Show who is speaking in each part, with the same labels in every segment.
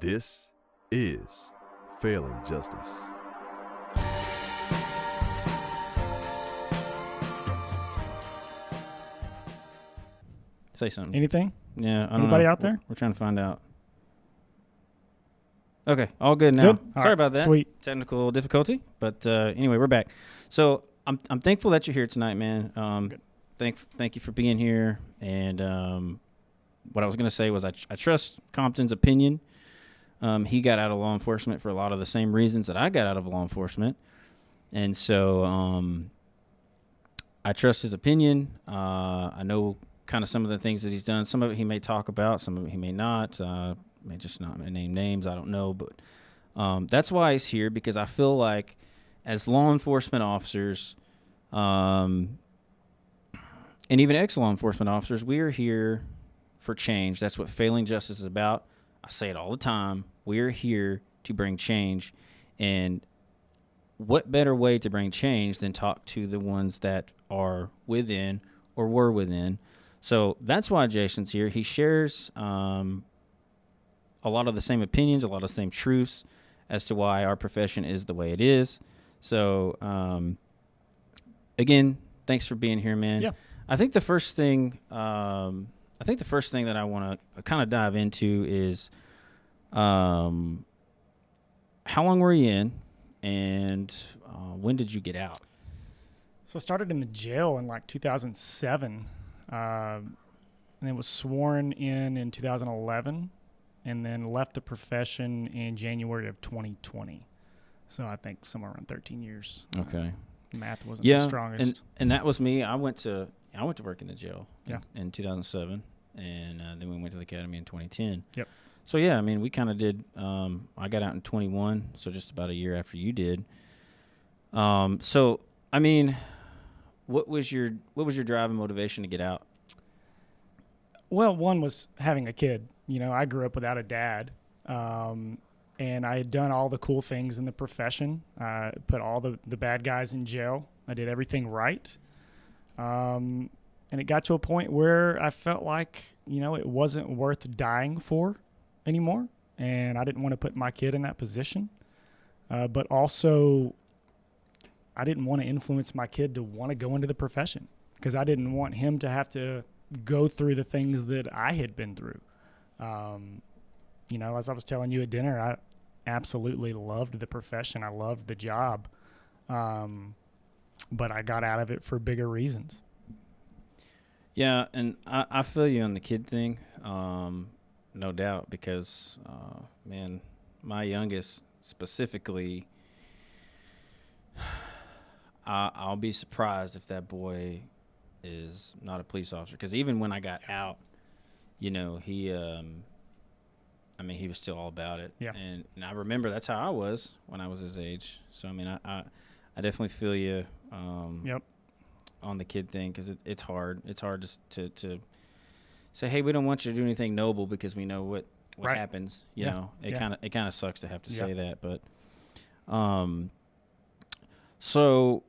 Speaker 1: This is Failing Justice.
Speaker 2: Say something.
Speaker 3: Anything?
Speaker 2: Yeah, I don't
Speaker 3: Anybody
Speaker 2: know.
Speaker 3: out there?
Speaker 2: We're trying to find out. Okay, all good now.
Speaker 3: Good? All
Speaker 2: Sorry
Speaker 3: right,
Speaker 2: about that.
Speaker 3: Sweet.
Speaker 2: Technical difficulty, but anyway, we're back. So I'm thankful that you're here tonight, man.
Speaker 3: Good.
Speaker 2: Thank you for being here. And what I was going to say was I trust Compton's opinion. He got out of law enforcement for a lot of the same reasons that I got out of law enforcement, and so I trust his opinion. I know kind of some of the things that he's done. Some of it he may talk about, some of it he may not. May just not name names. I don't know, but that's why he's here, because I feel like as law enforcement officers, and even ex-law enforcement officers, we are here for change. That's what Failing Justice is about. I say it all the time. We are here to bring change, and what better way to bring change than talk to the ones that are within or were within. So that's why Jason's here. He shares a lot of the same opinions, a lot of the same truths as to why our profession is the way it is. So, again, thanks for being here, man.
Speaker 3: Yeah.
Speaker 2: I think the first thing that I want to kind of dive into is how long were you in, and when did you get out?
Speaker 3: So I started in the jail in like 2007, and then was sworn in 2011, and then left the profession in January of 2020. So I think somewhere around 13 years.
Speaker 2: Okay.
Speaker 3: Math wasn't the strongest.
Speaker 2: and that was me. I went to work in the jail
Speaker 3: Yeah.
Speaker 2: in 2007, and then we went to the academy in 2010.
Speaker 3: Yep.
Speaker 2: So yeah, I mean, we kind of did. I got out in 21, so just about a year after you did. So I mean, what was your drive and motivation to get out?
Speaker 3: Well, one was having a kid. You know, I grew up without a dad, and I had done all the cool things in the profession. I put all the bad guys in jail. I did everything right. And it got to a point where I felt like, you know, it wasn't worth dying for anymore. And I didn't want to put my kid in that position. But also, I didn't want to influence my kid to want to go into the profession, because I didn't want him to have to go through the things that I had been through. You know, as I was telling you at dinner, I absolutely loved the profession. I loved the job. But I got out of it for bigger reasons.
Speaker 2: Yeah, and I feel you on the kid thing, no doubt, because, man, my youngest specifically, I'll be surprised if that boy is not a police officer, because even when I got out, you know, he was still all about it.
Speaker 3: Yeah.
Speaker 2: And I remember that's how I was when I was his age. So, I mean, I definitely feel you
Speaker 3: Yep.
Speaker 2: on the kid thing, because it's hard. It's hard to say, hey, we don't want you to do anything noble because we know what
Speaker 3: Right.
Speaker 2: happens. You
Speaker 3: Yeah.
Speaker 2: know, it
Speaker 3: Yeah.
Speaker 2: kind of sucks to have to
Speaker 3: Yeah.
Speaker 2: say that. But so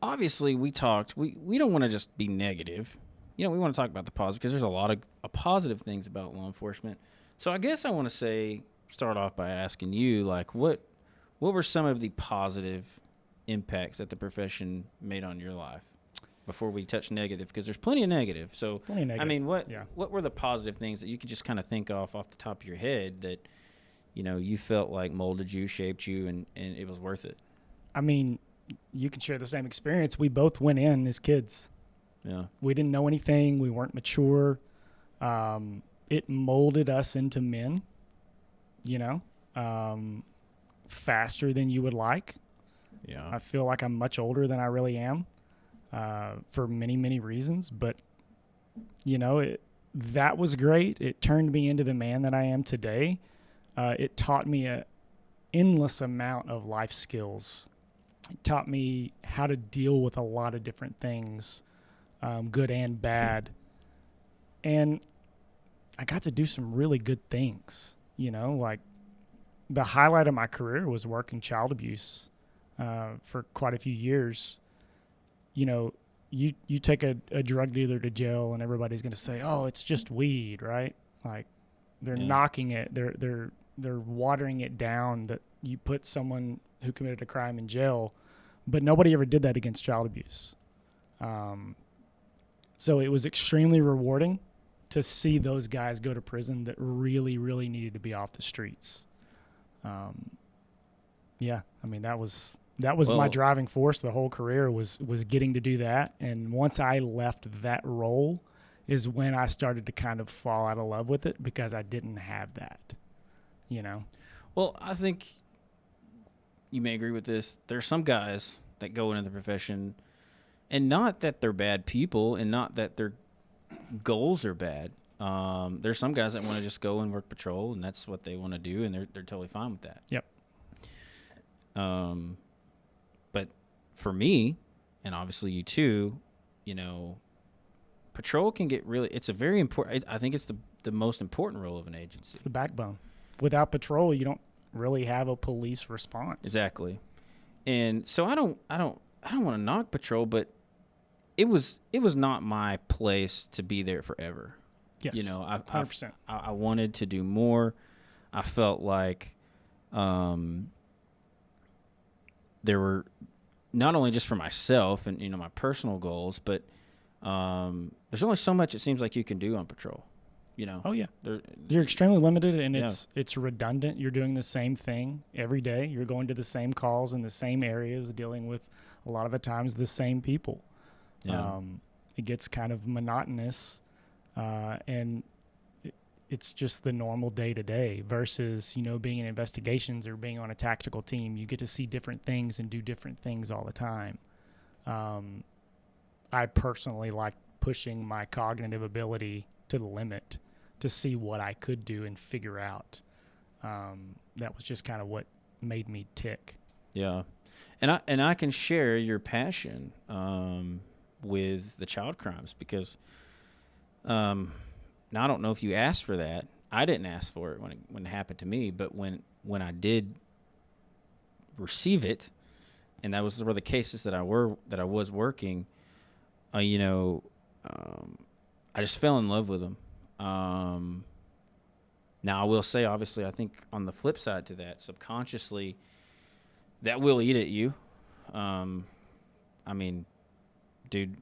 Speaker 2: obviously we talked. We don't want to just be negative. You know, we want to talk about the positive, because there's a lot of positive things about law enforcement. So I guess I want to start off by asking you, like, what were some of the positive impacts that the profession made on your life before we touch negative? Because there's plenty of negative. So,
Speaker 3: Plenty of negative.
Speaker 2: I mean,
Speaker 3: Yeah.
Speaker 2: what were the positive things that you could just kind of think off the top of your head that, you know, you felt like molded you, shaped you, and it was worth it?
Speaker 3: I mean, you can share the same experience. We both went in as kids.
Speaker 2: Yeah.
Speaker 3: We didn't know anything. We weren't mature. It molded us into men, you know, faster than you would like.
Speaker 2: Yeah.
Speaker 3: I feel like I'm much older than I really am, for many, many reasons. But, you know, that was great. It turned me into the man that I am today. It taught me an endless amount of life skills. It taught me how to deal with a lot of different things, good and bad. And I got to do some really good things, you know, like the highlight of my career was working child abuse for quite a few years. You know, you take a drug dealer to jail and everybody's going to say, oh, it's just weed, right? Like They're knocking it. They're watering it down that you put someone who committed a crime in jail, but nobody ever did that against child abuse. So it was extremely rewarding to see those guys go to prison that really, really needed to be off the streets. Yeah, I mean, that was my driving force the whole career was getting to do that. And once I left that role is when I started to kind of fall out of love with it, because I didn't have that, you know?
Speaker 2: Well, I think you may agree with this. There's some guys that go into the profession, and not that they're bad people and not that their goals are bad. There's some guys that want to just go and work patrol, and that's what they want to do, and they're totally fine with that.
Speaker 3: Yep.
Speaker 2: But for me, and obviously you too, you know, patrol can get really, it's a very important, I think it's the most important role of an agency.
Speaker 3: It's the backbone. Without patrol, you don't really have a police response.
Speaker 2: Exactly. And so I don't want to knock patrol, but it was not my place to be there forever.
Speaker 3: Yes.
Speaker 2: You know,
Speaker 3: 100%.
Speaker 2: I wanted to do more. I felt like there were, not only just for myself and, you know, my personal goals, but there's only so much it seems like you can do on patrol, you know.
Speaker 3: Oh, yeah. You're extremely limited, and it's redundant. You're doing the same thing every day. You're going to the same calls in the same areas, dealing with a lot of the times the same people.
Speaker 2: Yeah.
Speaker 3: It gets kind of monotonous, and it's just the normal day-to-day versus, you know, being in investigations or being on a tactical team. You get to see different things and do different things all the time. I personally like pushing my cognitive ability to the limit to see what I could do and figure out. That was just kind of what made me tick.
Speaker 2: Yeah. And I can share your passion with the child crimes, because now I don't know if you asked for that. I didn't ask for it when it happened to me, but when I did receive it, and that were the cases that I was working, you know, I just fell in love with them. Now I will say, obviously, I think on the flip side to that, subconsciously, that will eat at you. I mean, dude.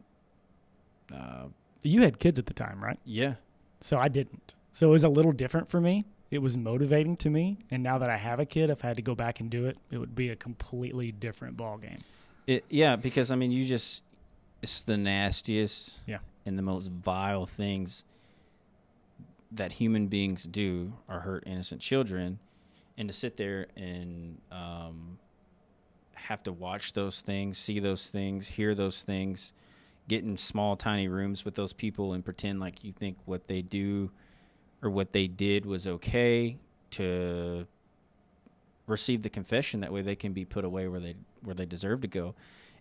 Speaker 3: You had kids at the time, right?
Speaker 2: Yeah.
Speaker 3: So I didn't. So it was a little different for me. It was motivating to me. And now that I have a kid, if I had to go back and do it, it would be a completely different ballgame.
Speaker 2: Yeah, because, I mean, it's the nastiest and the most vile things that human beings do are hurt innocent children. And to sit there and have to watch those things, see those things, hear those things, get in small, tiny rooms with those people and pretend like you think what they do or what they did was okay, to receive the confession. That way they can be put away where they deserve to go.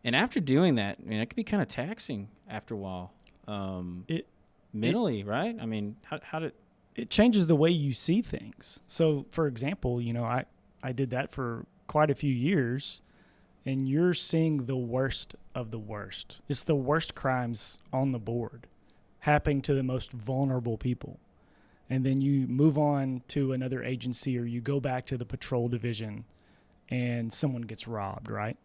Speaker 2: And after doing that, I mean, it can be kind of taxing after a while, mentally, right? I mean, how did...
Speaker 3: It changes the way you see things. So, for example, you know, I did that for quite a few years, and you're seeing the worst of the worst. It's the worst crimes on the board happening to the most vulnerable people. And then you move on to another agency, or you go back to the patrol division and someone gets robbed, right?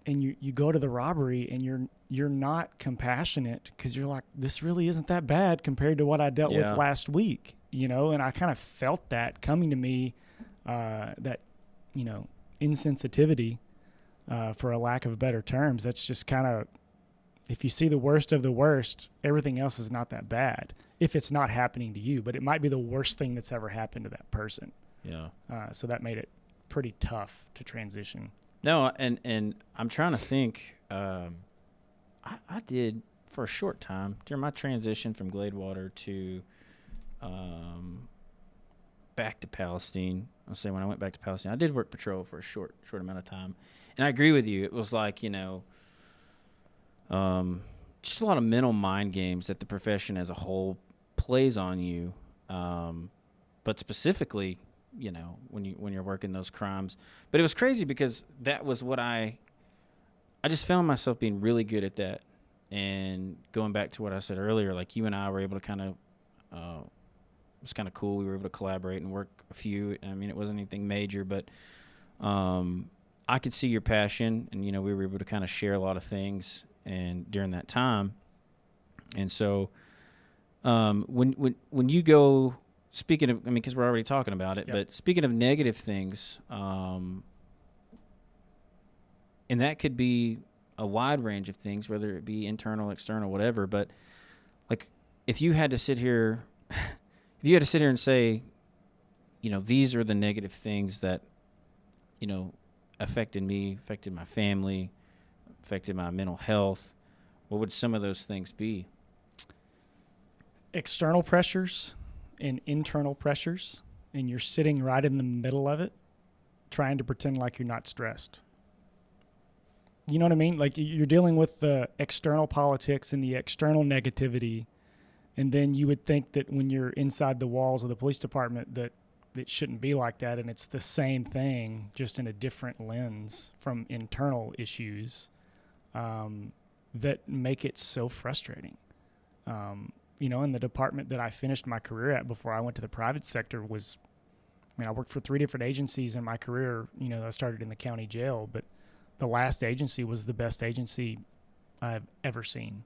Speaker 3: And you go to the robbery and you're not compassionate, because you're like, this really isn't that bad compared to what I dealt with last week, you know? And I kind of felt that coming to me, that, you know, insensitivity, for a lack of better terms. That's just kind of, if you see the worst of the worst, everything else is not that bad if it's not happening to you, but it might be the worst thing that's ever happened to that person.
Speaker 2: Yeah.
Speaker 3: So that made it pretty tough to transition.
Speaker 2: No, and I'm trying to think. I did, for a short time during my transition from Gladewater to back to Palestine. I'll say when I went back to Palestine, I did work patrol for a short amount of time. And I agree with you. It was like, you know, just a lot of mental mind games that the profession as a whole plays on you. But specifically, you know, when you're working those crimes. But it was crazy because that was what I just found myself being really good at that. And going back to what I said earlier, like you and I were able to kind of was kind of cool. We were able to collaborate and work a few. I mean, it wasn't anything major, but I could see your passion, and we were able to kind of share a lot of things and during that time. And so when you go, speaking of, I mean, because we're already talking about it, but speaking of negative things, and that could be a wide range of things, whether it be internal, external, whatever. But like, if you had to sit here, and say, these are the negative things that, affected me, affected my family, affected my mental health, what would some of those things be?
Speaker 3: External pressures and internal pressures, and you're sitting right in the middle of it, trying to pretend like you're not stressed. You know what I mean? Like, you're dealing with the external politics and the external negativity, and then you would think that when you're inside the walls of the police department that it shouldn't be like that, and it's the same thing, just in a different lens from internal issues that make it so frustrating. In the department that I finished my career at before I went to the private sector I worked for 3 different agencies in my career. I started in the county jail, but the last agency was the best agency I've ever seen.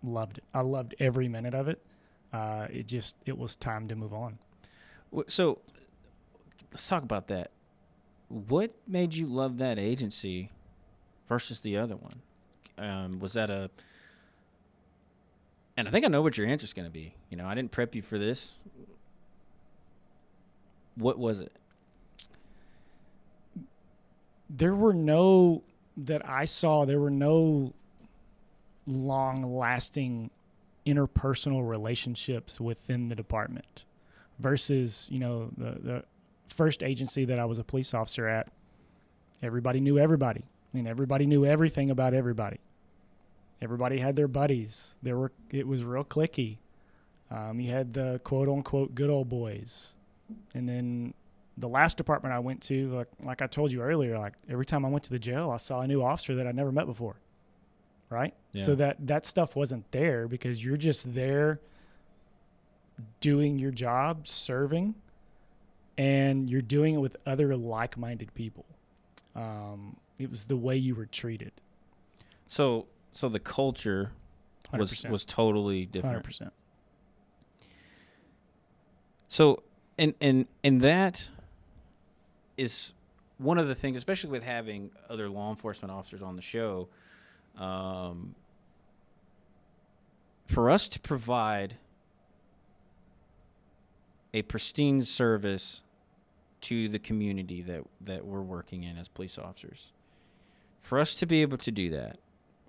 Speaker 3: Loved it. I loved every minute of it. It was time to move on.
Speaker 2: So let's talk about that. What made you love that agency versus the other one? Was that and I think I know what your answer is going to be. I didn't prep you for this. What was it?
Speaker 3: There were no long-lasting interpersonal relationships within the department versus, the first agency that I was a police officer at. Everybody knew everybody. Everybody knew everything about everybody. Everybody had their buddies. It was real cliquey. You had the quote-unquote good old boys. And then the last department I went to, like I told you earlier, like every time I went to the jail, I saw a new officer that I'd never met before, right? Yeah. So that stuff wasn't there because you're just there doing your job, serving, and you're doing it with other like-minded people. It was the way you were treated.
Speaker 2: So the culture was totally different.
Speaker 3: 100%.
Speaker 2: So and that is one of the things, especially with having other law enforcement officers on the show, for us to provide a pristine service to the community that we're working in as police officers. For us to be able to do that,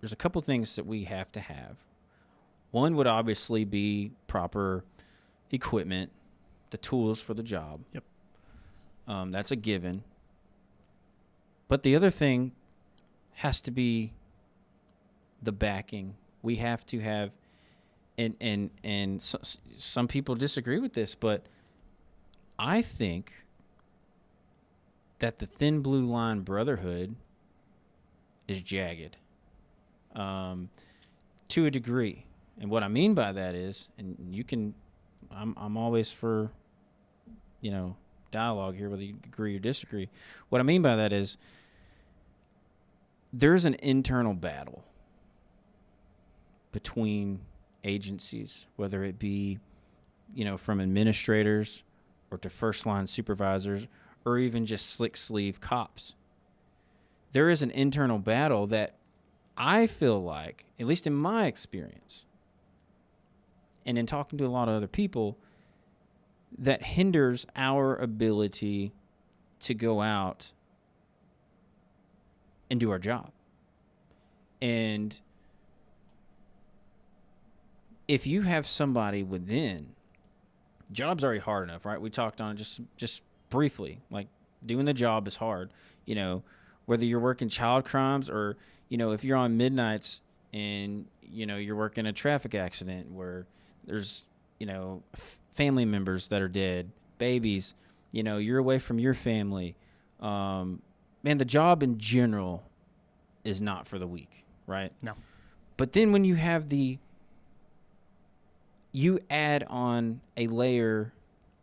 Speaker 2: there's a couple things that we have to have. One would obviously be proper equipment, the tools for the job.
Speaker 3: Yep.
Speaker 2: That's a given. But the other thing has to be the backing. We have to have, and some people disagree with this, but I think that the thin blue line brotherhood is jagged to a degree. And what I mean by that is, and you can, I'm always for, dialogue here, whether you agree or disagree. What I mean by that is there's an internal battle between agencies, whether it be, from administrators or to first line supervisors or even just slick sleeve cops. There is an internal battle that I feel like, at least in my experience, and in talking to a lot of other people, that hinders our ability to go out and do our job. And if you have somebody within, job's already hard enough, right? We talked on it just briefly, like doing the job is hard, whether you're working child crimes or, if you're on midnights and, you're working a traffic accident where there's, family members that are dead, babies, you're away from your family. Man, the job in general is not for the weak, right?
Speaker 3: No.
Speaker 2: But then when you have the you add on a layer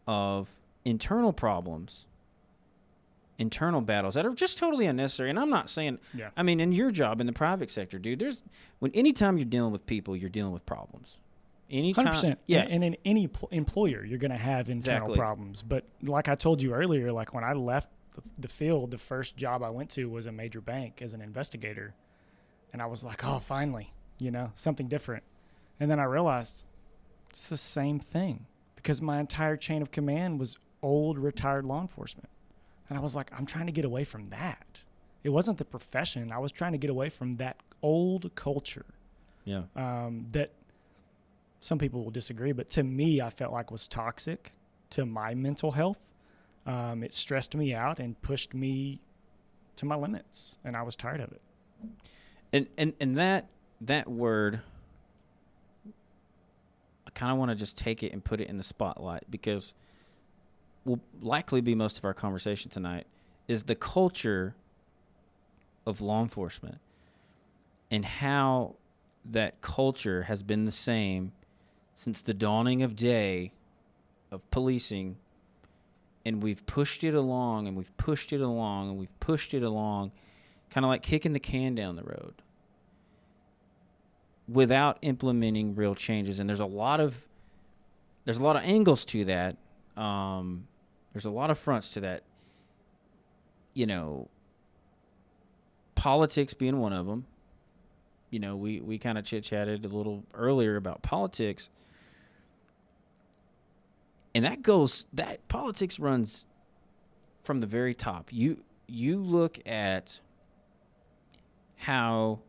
Speaker 2: of internal problems, internal battles that are just totally unnecessary. And I'm not saying, I mean, in your job in the private sector, dude, anytime you're dealing with people, you're dealing with problems. Anytime,
Speaker 3: 100%.
Speaker 2: yeah.
Speaker 3: And in any employer, you're going to have internal problems. But like I told you earlier, like when I left the field, the first job I went to was a major bank as an investigator. And I was like, oh, finally, something different. And then I realized it's the same thing because my entire chain of command was old, retired law enforcement. And I was like, I'm trying to get away from that. It wasn't the profession. I was trying to get away from that old culture.
Speaker 2: Yeah.
Speaker 3: That some people will disagree, but to me, I felt like was toxic to my mental health. It stressed me out and pushed me to my limits, and I was tired of it.
Speaker 2: And that word, I kind of want to just take it and put it in the spotlight because will likely be most of our conversation tonight, is the culture of law enforcement and how that culture has been the same since the dawning of day of policing, and we've pushed it along and we've pushed it along and we've pushed it along, kind of like kicking the can down the road without implementing real changes. And there's a lot of angles to that. There's a lot of fronts to that. Politics being one of them. We kind of chit-chatted a little earlier about politics. And that politics runs from the very top. You look at how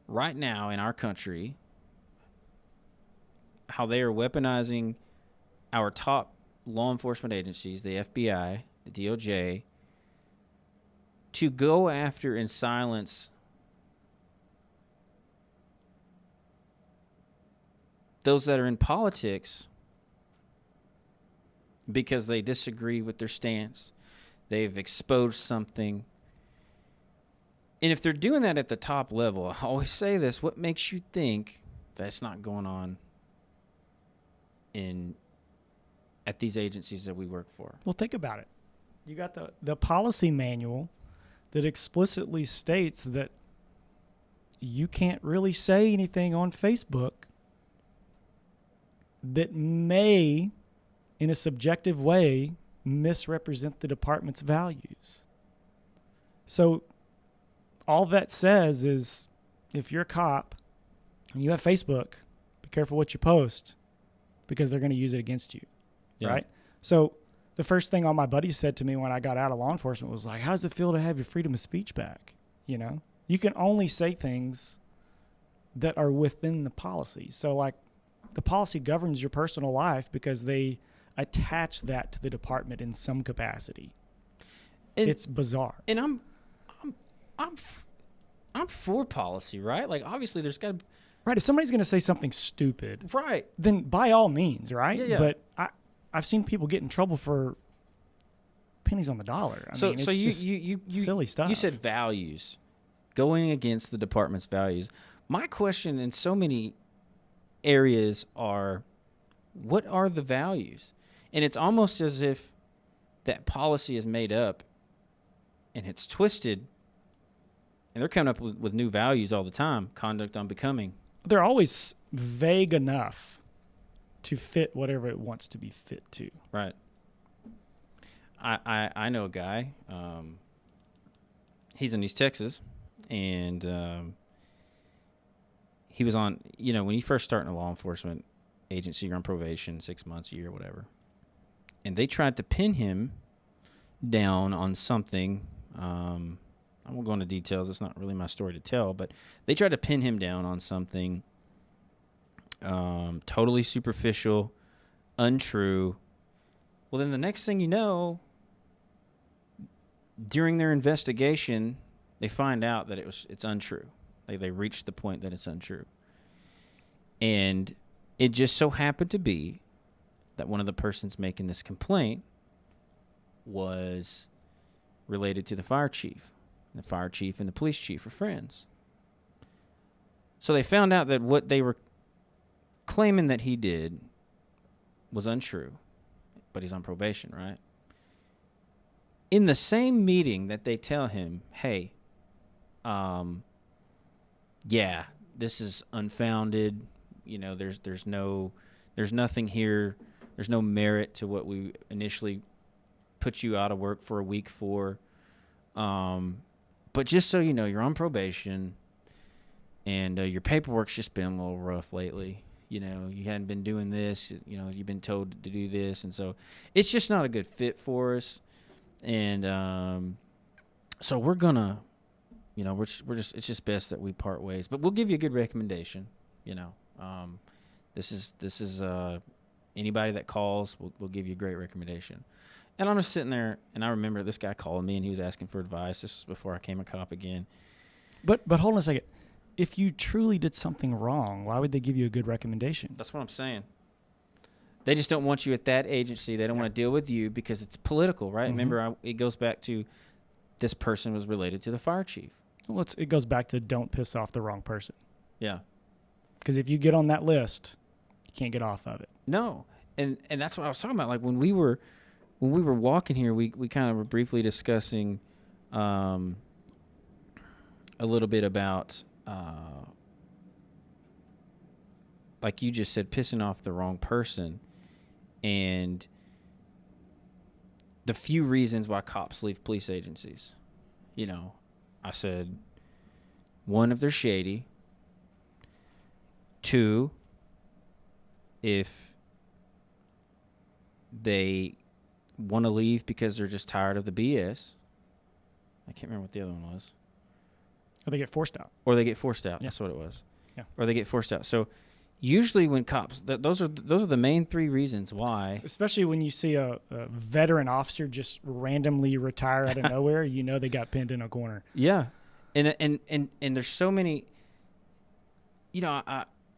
Speaker 2: right now in our country, how they are weaponizing our top law enforcement agencies, the FBI, the DOJ, to go after and silence those that are in politics because they disagree with their stance. They've exposed something. And if they're doing that at the top level, I always say this, what makes you think that's not going on at these agencies that we work for?
Speaker 3: Well, think about it. You got the policy manual that explicitly states that you can't really say anything on Facebook that may, in a subjective way, misrepresent the department's values. So all that says is if you're a cop and you have Facebook, be careful what you post because they're going to use it against you, right? So the first thing all my buddies said to me when I got out of law enforcement was like, how does it feel to have your freedom of speech back? You can only say things that are within the policy. So like the policy governs your personal life because they attach that to the department in some capacity. And it's bizarre.
Speaker 2: And I'm for policy, right? Like obviously there's got to
Speaker 3: right. If somebody's going to say something stupid,
Speaker 2: right,
Speaker 3: then by all means, right?
Speaker 2: Yeah.
Speaker 3: But I've seen people get in trouble for pennies on the dollar. I mean, it's just silly stuff.
Speaker 2: You said values, going against the department's values. My question in so many areas are, what are the values? And it's almost as if that policy is made up and it's twisted, and they're coming up with new values all the time, conduct unbecoming.
Speaker 3: They're always vague enough to fit whatever it wants to be fit to.
Speaker 2: Right. I know a guy. He's in East Texas, and he was on, when you first start in a law enforcement agency, you're on probation, 6 months, a year, whatever. And they tried to pin him down on something. I won't go into details. It's not really my story to tell, but they tried to pin him down on something totally superficial, untrue. Well, then the next thing you know, during their investigation, they find out that it's untrue. They reached the point that it's untrue. And it just so happened to be that one of the persons making this complaint was related to the fire chief. And the fire chief and the police chief are friends. So they found out that what they were claiming that he did was untrue, but he's on probation, right? In the same meeting that they tell him, hey, yeah, this is unfounded. You know, there's nothing here. There's no merit to what we initially put you out of work for a week for. But just so you know, you're on probation, and your paperwork's just been a little rough lately. You know, you hadn't been doing this. You know, you've been told to do this, and so it's just not a good fit for us. And so we're gonna, you know, we're just it's just best that we part ways. But we'll give you a good recommendation. You know, this is anybody that calls, we'll give you a great recommendation. And I'm just sitting there, and I remember this guy calling me, and he was asking for advice. This was before I became a cop again.
Speaker 3: But hold on a second. If you truly did something wrong, why would they give you a good recommendation?
Speaker 2: That's what I'm saying. They just don't want you at that agency. They don't want to deal with you because it's political, right? Mm-hmm. Remember, it goes back to this person was related to the fire chief.
Speaker 3: Well, it goes back to don't piss off the wrong person.
Speaker 2: Yeah. Because
Speaker 3: if you get on that list, you can't get off of it.
Speaker 2: No. And that's what I was talking about. Like when we were walking here, we kind of were briefly discussing a little bit about, like you just said, pissing off the wrong person. And the few reasons why cops leave police agencies. You know, I said, one, if they're shady. Two, if they want to leave because they're just tired of the BS. I can't remember what the other one was.
Speaker 3: Or they get forced out.
Speaker 2: Yeah. That's what it was. Yeah. Or they get forced out. So usually when cops, those are the main three reasons why.
Speaker 3: Especially when you see a veteran officer just randomly retire out of nowhere, you know they got pinned in a corner.
Speaker 2: Yeah. And there's so many, you know,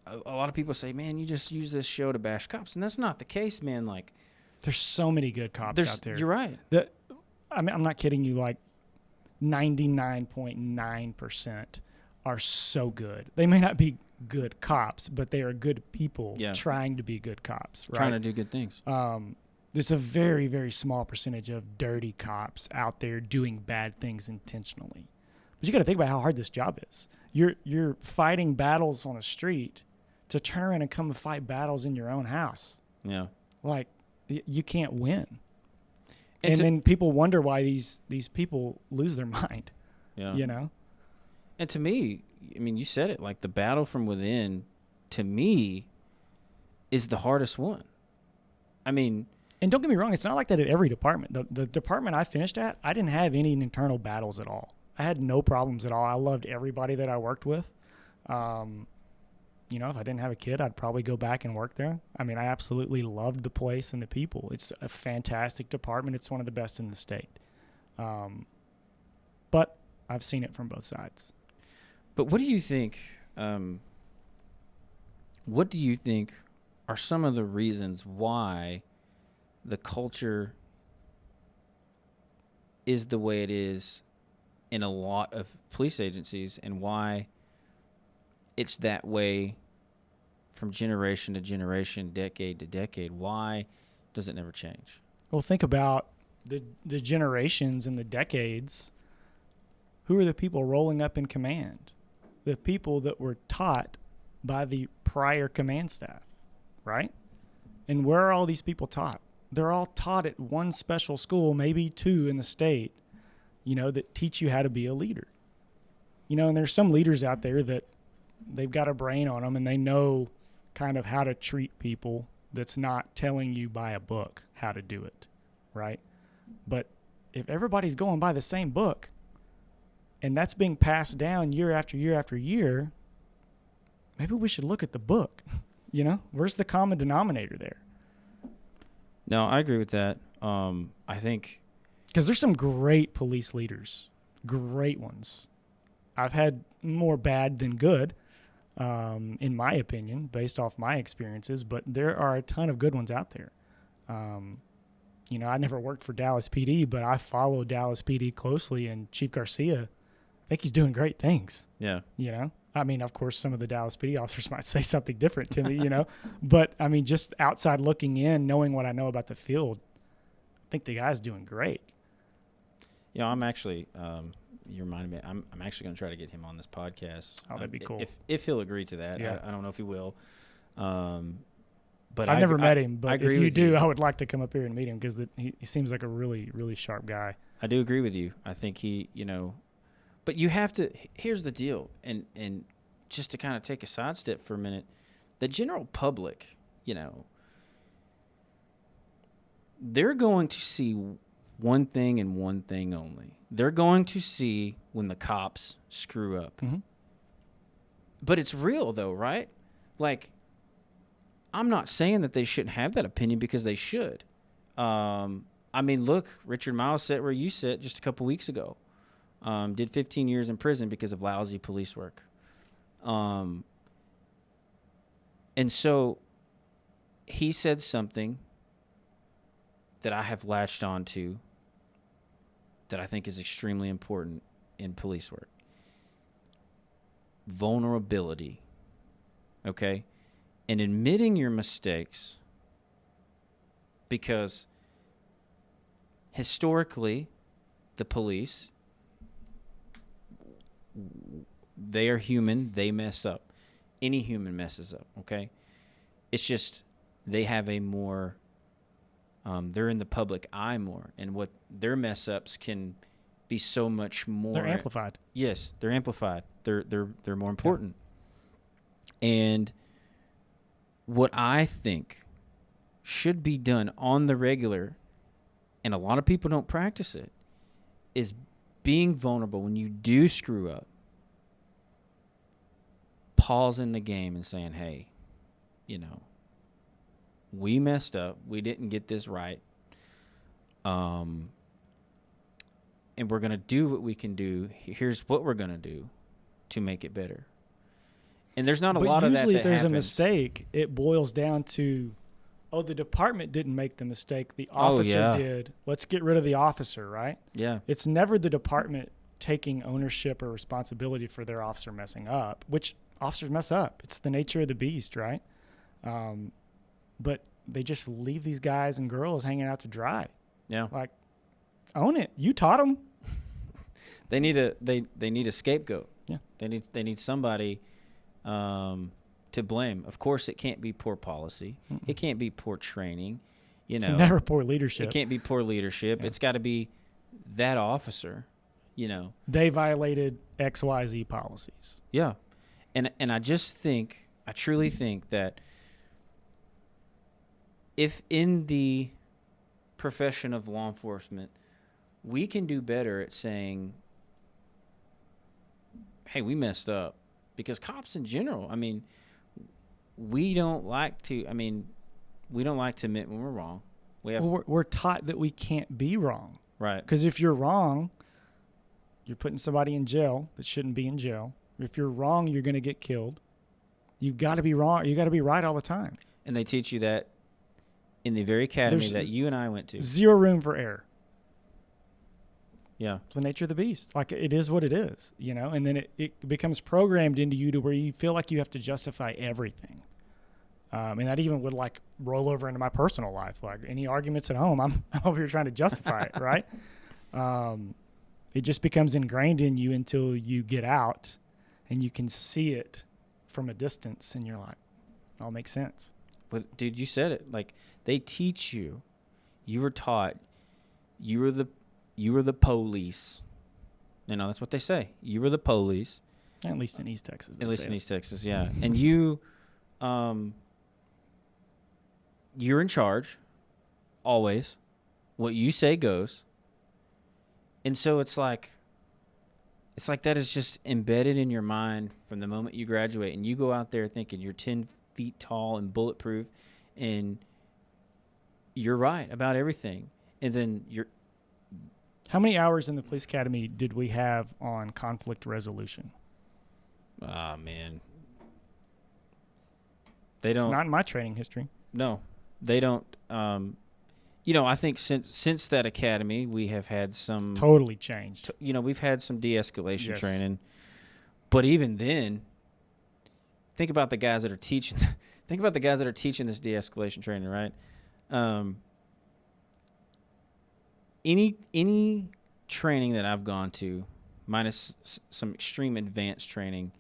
Speaker 2: a lot of people say, man, you just use this show to bash cops. And that's not the case, man. Like,
Speaker 3: there's so many good cops out there.
Speaker 2: You're right.
Speaker 3: I mean, I'm not kidding you. Like 99.9% are so good. They may not be good cops, but they are good people trying to be good cops. Right?
Speaker 2: Trying to do good things.
Speaker 3: There's a very, very small percentage of dirty cops out there doing bad things intentionally. But you got to think about how hard this job is. You're fighting battles on a street to turn around and come and fight battles in your own house.
Speaker 2: Yeah.
Speaker 3: Like, you can't win. And then people wonder why these people lose their mind. Yeah. You know?
Speaker 2: And to me, I mean, you said it, like the battle from within, to me, is the hardest one. I mean...
Speaker 3: And don't get me wrong, it's not like that at every department. The department I finished at, I didn't have any internal battles at all. I had no problems at all. I loved everybody that I worked with. You know, if I didn't have a kid, I'd probably go back and work there. I mean, I absolutely loved the place and the people. It's a fantastic department. It's one of the best in the state. But I've seen it from both sides.
Speaker 2: But what do you think? What do you think are some of the reasons why the culture is the way it is in a lot of police agencies, and why it's that way from generation to generation, decade to decade? Why does it never change?
Speaker 3: Well, think about the generations and the decades. Who are the people rolling up in command? The people that were taught by the prior command staff, right? And where are all these people taught? They're all taught at one special school, maybe two in the state, you know, that teach you how to be a leader. You know, and there's some leaders out there that they've got a brain on them and they know kind of how to treat people that's not telling you by a book how to do it, right? But if everybody's going by the same book and that's being passed down year after year after year, maybe we should look at the book. You know, where's the common denominator there?
Speaker 2: No, I agree with that. I think
Speaker 3: because there's some great police leaders, great ones. I've had more bad than good, in my opinion, based off my experiences, but there are a ton of good ones out there. You know, I never worked for Dallas PD, but I follow Dallas PD closely, and Chief Garcia, I think he's doing great things.
Speaker 2: Yeah.
Speaker 3: You know, I mean, of course, some of the Dallas PD officers might say something different to me, but I mean, just outside looking in, knowing what I know about the field, I think the guy's doing great.
Speaker 2: I'm actually, you reminded me, I'm actually going to try to get him on this podcast.
Speaker 3: Oh, that'd be cool.
Speaker 2: If he'll agree to that.
Speaker 3: Yeah.
Speaker 2: I don't know if he will. But
Speaker 3: I've never met him, but if you do,
Speaker 2: you.
Speaker 3: I would like to come up here and meet him because he seems like a really, really sharp guy.
Speaker 2: I do agree with you. I think he, but you have to, here's the deal, and just to kind of take a sidestep for a minute, the general public, they're going to see one thing and one thing only. They're going to see when the cops screw up.
Speaker 3: Mm-hmm.
Speaker 2: But it's real, though, right? Like, I'm not saying that they shouldn't have that opinion because they should. I mean, look, Richard Miles sat where you sat just a couple weeks ago. Did 15 years in prison because of lousy police work. And so he said something that I have latched on to that I think is extremely important in police work. Vulnerability. Okay? And admitting your mistakes, because historically, the police, they are human, they mess up. Any human messes up, okay? It's just they have a more, they're in the public eye more, and what their mess ups can be so much more.
Speaker 3: They're amplified.
Speaker 2: Yes, they're amplified. They're more important. Yeah. And what I think should be done on the regular, and a lot of people don't practice it, is being vulnerable when you do screw up. Pausing the game and saying, hey, we messed up. We didn't get this right. And we're going to do what we can do. Here's what we're going to do to make it better. And there's not a lot of that.
Speaker 3: Usually, if there's
Speaker 2: happens.
Speaker 3: A mistake, it boils down to, the department didn't make the mistake. The officer did. Let's get rid of the officer, right?
Speaker 2: Yeah.
Speaker 3: It's never the department taking ownership or responsibility for their officer messing up, which officers mess up. It's the nature of the beast, right? But they just leave these guys and girls hanging out to dry.
Speaker 2: Yeah.
Speaker 3: Like, own it. You taught them.
Speaker 2: They need a scapegoat.
Speaker 3: Yeah.
Speaker 2: They need somebody to blame. Of course, it can't be poor policy. Mm-mm. It can't be poor training.
Speaker 3: It's never poor leadership.
Speaker 2: It can't be poor leadership. Yeah. It's got to be that officer.
Speaker 3: They violated XYZ policies.
Speaker 2: Yeah, and I truly think that if in the profession of law enforcement, we can do better at saying, hey, we messed up. Because cops in general, we don't like to admit when we're wrong.
Speaker 3: We're taught that we can't be wrong.
Speaker 2: Right.
Speaker 3: Because if you're wrong, you're putting somebody in jail that shouldn't be in jail. If you're wrong, you're going to get killed. You've got to be wrong. You got to be right all the time.
Speaker 2: And they teach you that in the very academy that you and I went to.
Speaker 3: Zero room for error.
Speaker 2: Yeah.
Speaker 3: It's the nature of the beast. Like, it is what it is, and then it becomes programmed into you to where you feel like you have to justify everything. And that even would roll over into my personal life. Like, any arguments at home, I'm over here trying to justify it, right? It just becomes ingrained in you until you get out and you can see it from a distance and you're like, it all makes sense.
Speaker 2: But dude, you said it. Like, they teach you. You were taught. You were the police. That's what they say. You were the police.
Speaker 3: At least in East Texas.
Speaker 2: At least in East Texas, yeah. And you, you're in charge, always. What you say goes. And so it's like that is just embedded in your mind from the moment you graduate, and you go out there thinking you're 10 feet tall and bulletproof, and you're right about everything. And then
Speaker 3: How many hours in the police academy did we have on conflict resolution?
Speaker 2: Man. They don't.
Speaker 3: It's not in my training history.
Speaker 2: No, they don't. I think since that academy, we have had some.
Speaker 3: It's totally changed.
Speaker 2: We've had some de-escalation
Speaker 3: Yes.
Speaker 2: training. But even then, think about the guys that are teaching. Think about the guys that are teaching this de-escalation training, right? Any training that I've gone to, minus some extreme advanced training,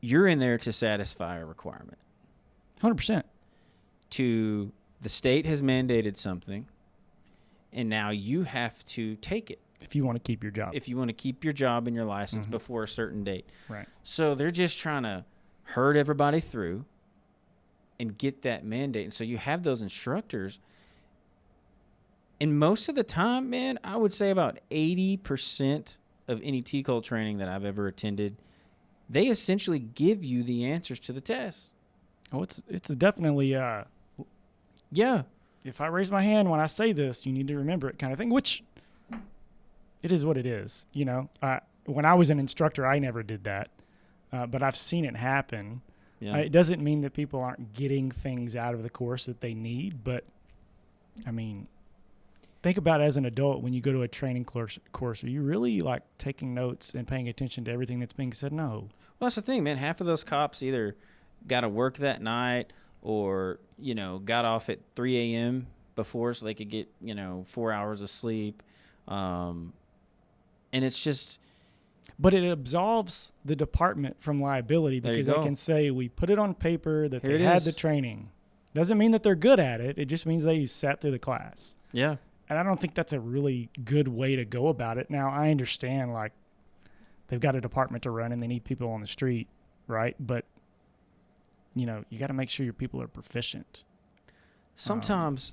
Speaker 2: you're in there to satisfy a requirement.
Speaker 3: 100%.
Speaker 2: The state has mandated something, and now you have to take it.
Speaker 3: If you want to keep your job.
Speaker 2: If you want to keep your job and your license before a certain date.
Speaker 3: Right.
Speaker 2: So they're just trying to herd everybody through and get that mandate. And so you have those instructors. And most of the time, man, I would say about 80% of any TCOL training that I've ever attended, they essentially give you the answers to the test.
Speaker 3: Oh, it's definitely
Speaker 2: yeah.
Speaker 3: If I raise my hand when I say this, you need to remember it kind of thing, which it is what it is. You know, when I was an instructor, I never did that, but I've seen it happen.
Speaker 2: Yeah.
Speaker 3: It doesn't mean that people aren't getting things out of the course that they need, but I mean, think about it as an adult when you go to a training course. Are you really like taking notes and paying attention to everything that's being said? No.
Speaker 2: Well, that's the thing, man. Half of those cops either got to work that night or, you know, got off at 3 a.m. before so they could get, 4 hours of sleep. And it's just...
Speaker 3: But it absolves the department from liability because they can say, we put it on paper that they had the training. Doesn't mean that they're good at it. It just means they sat through the class.
Speaker 2: Yeah.
Speaker 3: And I don't think that's a really good way to go about it. Now, I understand, like, they've got a department to run and they need people on the street, right? But, you got to make sure your people are proficient.
Speaker 2: Sometimes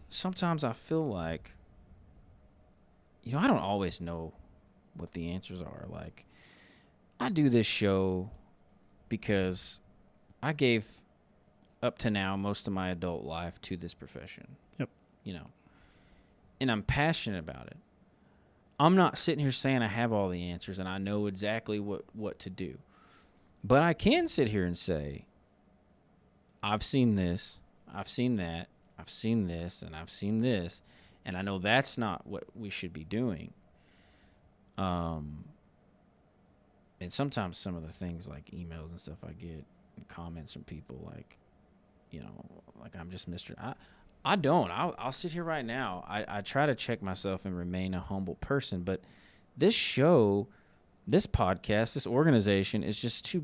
Speaker 2: I feel like, I don't always know what the answers are. Like, I do this show because I gave, up to now, most of my adult life to this profession.
Speaker 3: Yep.
Speaker 2: And I'm passionate about it. I'm not sitting here saying I have all the answers and I know exactly what to do. But I can sit here and say, I've seen this, I've seen that, I've seen this, and I've seen this, and I know that's not what we should be doing. And sometimes some of the things like emails and stuff I get, and comments from people like, like I'm just Mr. I don't. I'll sit here right now. I try to check myself and remain a humble person, but this show, this podcast, this organization is just to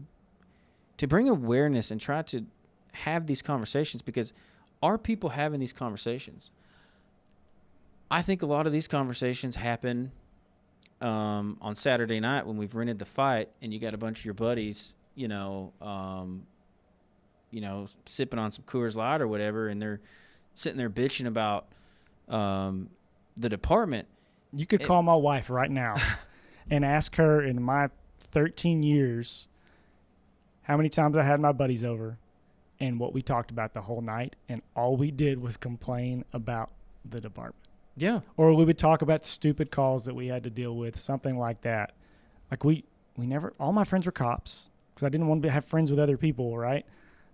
Speaker 2: bring awareness and try to have these conversations, because are people having these conversations? I think a lot of these conversations happen on Saturday night when we've rented the fight and you got a bunch of your buddies, sipping on some Coors Light or whatever, and they're sitting there bitching about the department.
Speaker 3: You could call my wife right now and ask her in my 13 years how many times I had my buddies over and what we talked about the whole night, and all we did was complain about the department.
Speaker 2: Yeah.
Speaker 3: Or we would talk about stupid calls that we had to deal with, something like that. Like we never, all my friends were cops because I didn't want to have friends with other people, right?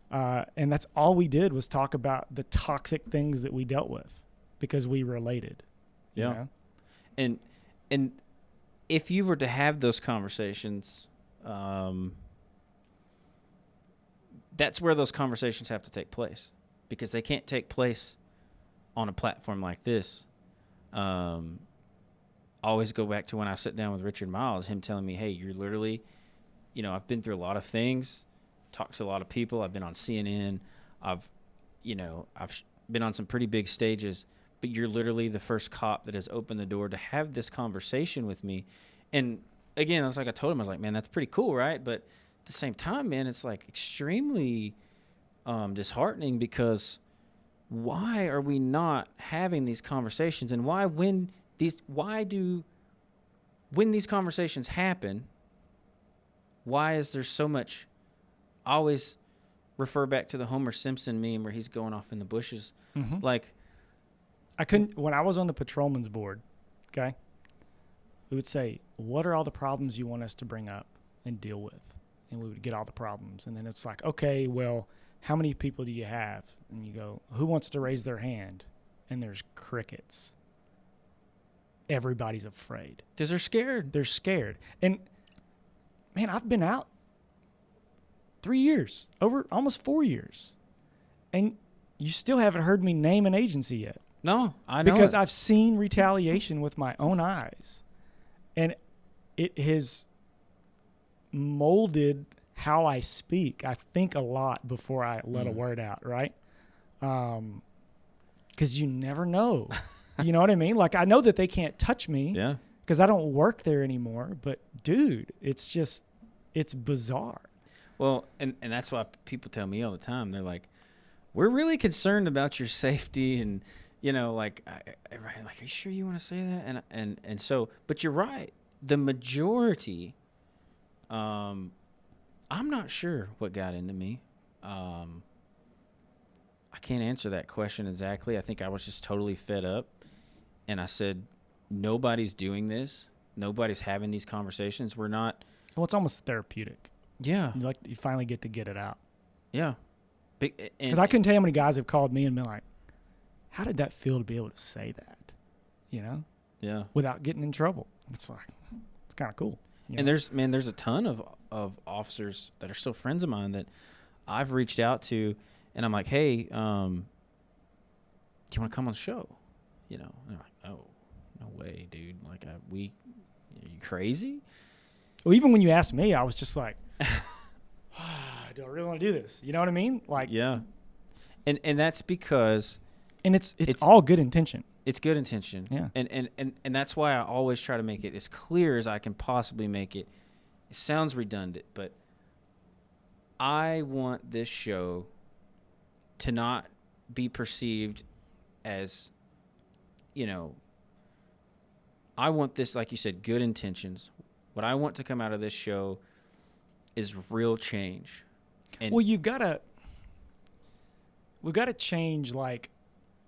Speaker 3: And that's all we did was talk about the toxic things that we dealt with because we related.
Speaker 2: Yeah. And if you were to have those conversations, that's where those conversations have to take place, because they can't take place on a platform like this. Always go back to when I sit down with Richard Miles, him telling me, hey, you're literally, I've been through a lot of things, talked to a lot of people. I've been on CNN. I've been on some pretty big stages, but you're literally the first cop that has opened the door to have this conversation with me. And again, it's like I told him, I was like, man, that's pretty cool, right? But at the same time, man, it's like extremely disheartening, because why are we not having these conversations? And when these conversations happen, why is there so much? I always refer back to the Homer Simpson meme where he's going off in the bushes.
Speaker 3: Mm-hmm.
Speaker 2: Like,
Speaker 3: when I was on the patrolman's board, okay, we would say, what are all the problems you want us to bring up and deal with? And we would get all the problems. And then it's like, okay, well, how many people do you have? And you go, who wants to raise their hand? And there's crickets. Everybody's afraid.
Speaker 2: Because they're scared.
Speaker 3: They're scared. And, man, I've been out 3 years, over almost 4 years. And you still haven't heard me name an agency yet.
Speaker 2: No, I know.
Speaker 3: Because I've seen retaliation with my own eyes. And it has molded how I speak. I think a lot before I let a word out, right? Because you never know. You know what I mean? Like, I know that they can't touch me because I don't work there anymore. But, dude, it's bizarre. Well,
Speaker 2: and that's why people tell me all the time. They're like, we're really concerned about your safety. And, you know, like, are you sure you want to say that? And so, but you're right. The majority, I'm not sure what got into me. I can't answer that question exactly. I think I was just totally fed up. And I said, nobody's doing this. Nobody's having these conversations. We're not.
Speaker 3: Well, it's almost therapeutic.
Speaker 2: Yeah.
Speaker 3: You finally get to get it out.
Speaker 2: Yeah.
Speaker 3: Because I couldn't tell you how many guys have called me and been like, how did that feel to be able to say that? You know?
Speaker 2: Yeah.
Speaker 3: Without getting in trouble. It's like, it's kind of cool.
Speaker 2: And there's a ton of officers that are still friends of mine that I've reached out to, and I'm like, hey, do you want to come on the show? You know, and they're like, oh, no way, dude. Like, are you crazy?
Speaker 3: Well, even when you asked me, I was just like, do I really want to do this? You know what I mean? Like,
Speaker 2: yeah. And that's because.
Speaker 3: And it's all good intention.
Speaker 2: It's good intention.
Speaker 3: Yeah.
Speaker 2: And that's why I always try to make it as clear as I can possibly make it. It sounds redundant, but I want this show to not be perceived as, you know, I want this, like you said, good intentions. What I want to come out of this show is real change. And
Speaker 3: well, we gotta change, like,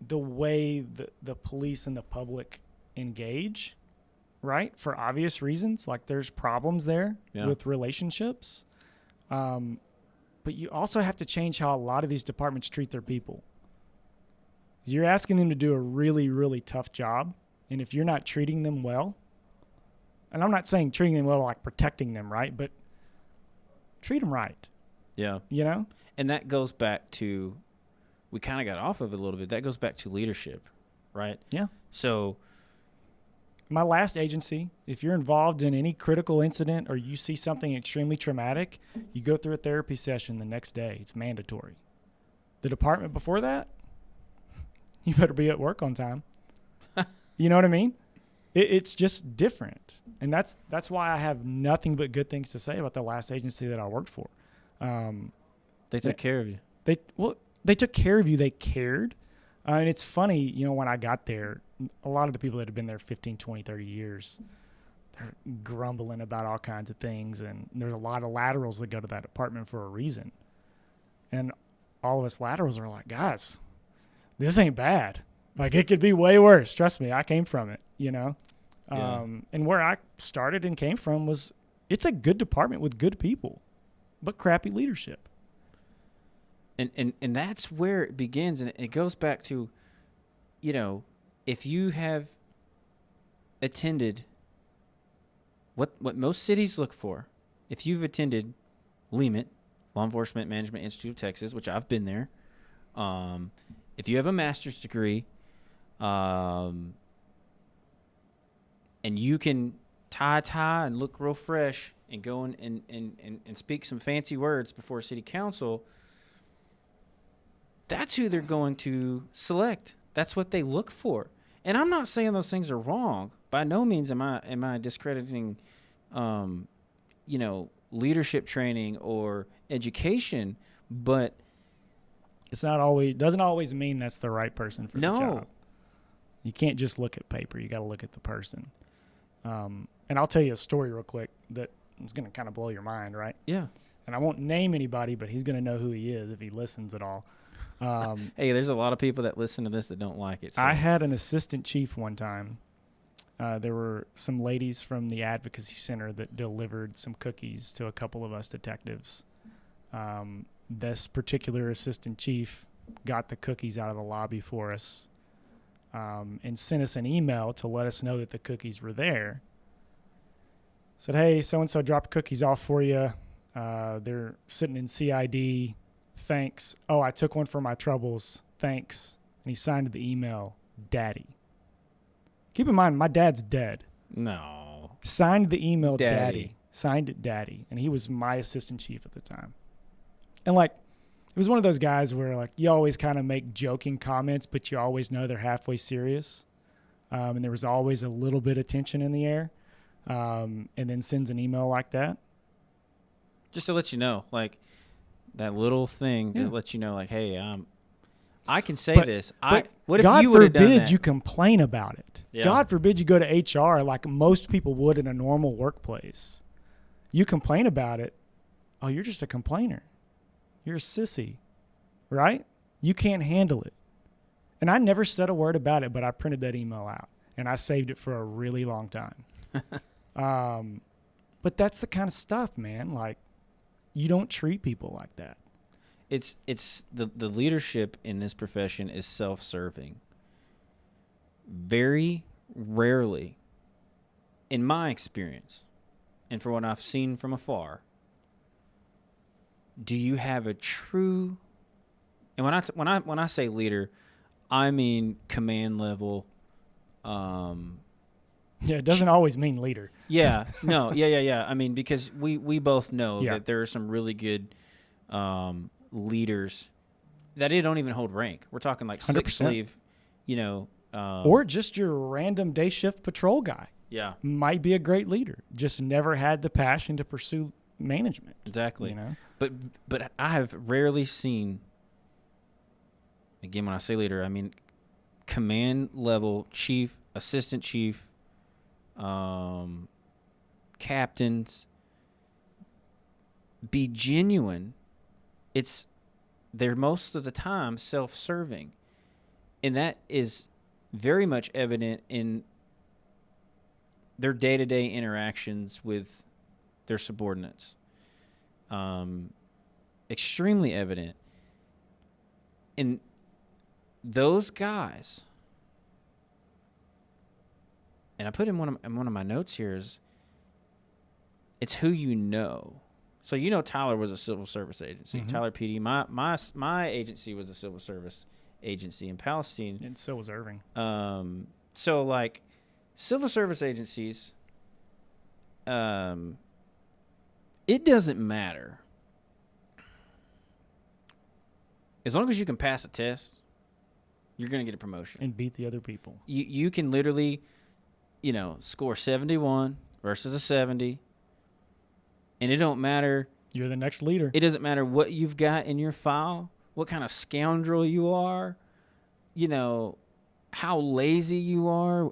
Speaker 3: the way the police and the public engage, right? For obvious reasons. Like, there's problems there with relationships. But you also have to change how a lot of these departments treat their people. You're asking them to do a really, really tough job. And if you're not treating them well, and I'm not saying treating them well like protecting them, right? But treat them right.
Speaker 2: Yeah.
Speaker 3: You know?
Speaker 2: And that goes back to, we kind of got off of it a little bit. That goes back to leadership, right?
Speaker 3: Yeah.
Speaker 2: So
Speaker 3: my last agency, if you're involved in any critical incident or you see something extremely traumatic, you go through a therapy session the next day. It's mandatory. The department before that, you better be at work on time. You know what I mean? It's just different. And that's why I have nothing but good things to say about the last agency that I worked for.
Speaker 2: They took care of you.
Speaker 3: They took care of you. They cared. And it's funny, you know, when I got there, a lot of the people that have been there 15, 20, 30 years, they're grumbling about all kinds of things. And there's a lot of laterals that go to that department for a reason. And all of us laterals are like, guys, this ain't bad. Like, it could be way worse. Trust me, I came from it, you know.
Speaker 2: Yeah.
Speaker 3: And where I started and came from was, it's a good department with good people, but crappy leadership.
Speaker 2: And that's where it begins, and it goes back to, you know, if you have attended what most cities look for, if you've attended LEMIT, Law Enforcement Management Institute of Texas, which I've been there, if you have a master's degree, and you can tie and look real fresh and go and speak some fancy words before city council, that's who they're going to select. That's what they look for. And I'm not saying those things are wrong. By no means am I discrediting, you know, leadership training or education, but
Speaker 3: it's not always, doesn't always mean that's the right person for the job. You can't just look at paper. You got to look at the person. And I'll tell you a story real quick that is going to kind of blow your mind, right?
Speaker 2: Yeah.
Speaker 3: And I won't name anybody, but he's going to know who he is if he listens at all.
Speaker 2: Hey, there's a lot of people that listen to this that don't like it. So.
Speaker 3: I had an assistant chief one time. There were some ladies from the advocacy center that delivered some cookies to a couple of us detectives. This particular assistant chief got the cookies out of the lobby for us, and sent us an email to let us know that the cookies were there. Said, hey, so-and-so dropped cookies off for you. They're sitting in CID. Thanks. Oh, I took one for my troubles. Thanks. And he signed the email, Daddy. Keep in mind, my dad's dead.
Speaker 2: No.
Speaker 3: Signed the email,
Speaker 2: Daddy.
Speaker 3: Daddy. Signed it, Daddy. And he was my assistant chief at the time. And, like, it was one of those guys where, like, you always kind of make joking comments, but you always know they're halfway serious. And there was always a little bit of tension in the air. And then sends an email like that.
Speaker 2: Just to let you know, like, that little thing
Speaker 3: Yeah.
Speaker 2: to let you know, like, hey, I can say this. What
Speaker 3: God
Speaker 2: if you would have done
Speaker 3: forbid
Speaker 2: that?
Speaker 3: you complain about it.
Speaker 2: Yeah.
Speaker 3: God forbid you go to HR like most people would in a normal workplace. You complain about it. Oh, you're just a complainer. You're a sissy, right? You can't handle it. And I never said a word about it, but I printed that email out and I saved it for a really long time. But that's the kind of stuff, man. Like, you don't treat people like that.
Speaker 2: It's the leadership in this profession is self-serving. Very rarely, in my experience, and for what I've seen from afar, do you have a true, and when I say leader, I mean command level.
Speaker 3: Yeah, it doesn't always mean leader.
Speaker 2: Yeah, no, yeah. I mean, because we both know
Speaker 3: Yeah.
Speaker 2: that there are some really good leaders that they don't even hold rank. We're talking like
Speaker 3: 100%.
Speaker 2: six sleeve,
Speaker 3: Or just your random day shift patrol guy.
Speaker 2: yeah,
Speaker 3: Might be a great leader. Just never had the passion to pursue management.
Speaker 2: exactly.
Speaker 3: You know?
Speaker 2: But I have rarely seen. Again, when I say leader, I mean command level chief, assistant chief, captains. Be genuine. They're most of the time self-serving, and that is very much evident in their day-to-day interactions with their subordinates. Extremely evident. And those guys, and I put in one of my notes here, is it's who you know. So Tyler was a civil service agency.
Speaker 3: Mm-hmm.
Speaker 2: Tyler PD. My agency was a civil service agency in Palestine.
Speaker 3: And so was Irving.
Speaker 2: So like civil service agencies, it doesn't matter. As long as you can pass a test, you're going to get a promotion.
Speaker 3: And beat the other people.
Speaker 2: You can literally, score 71 versus a 70. And it don't matter.
Speaker 3: You're the next leader.
Speaker 2: It doesn't matter what you've got in your file, what kind of scoundrel you are, how lazy you are,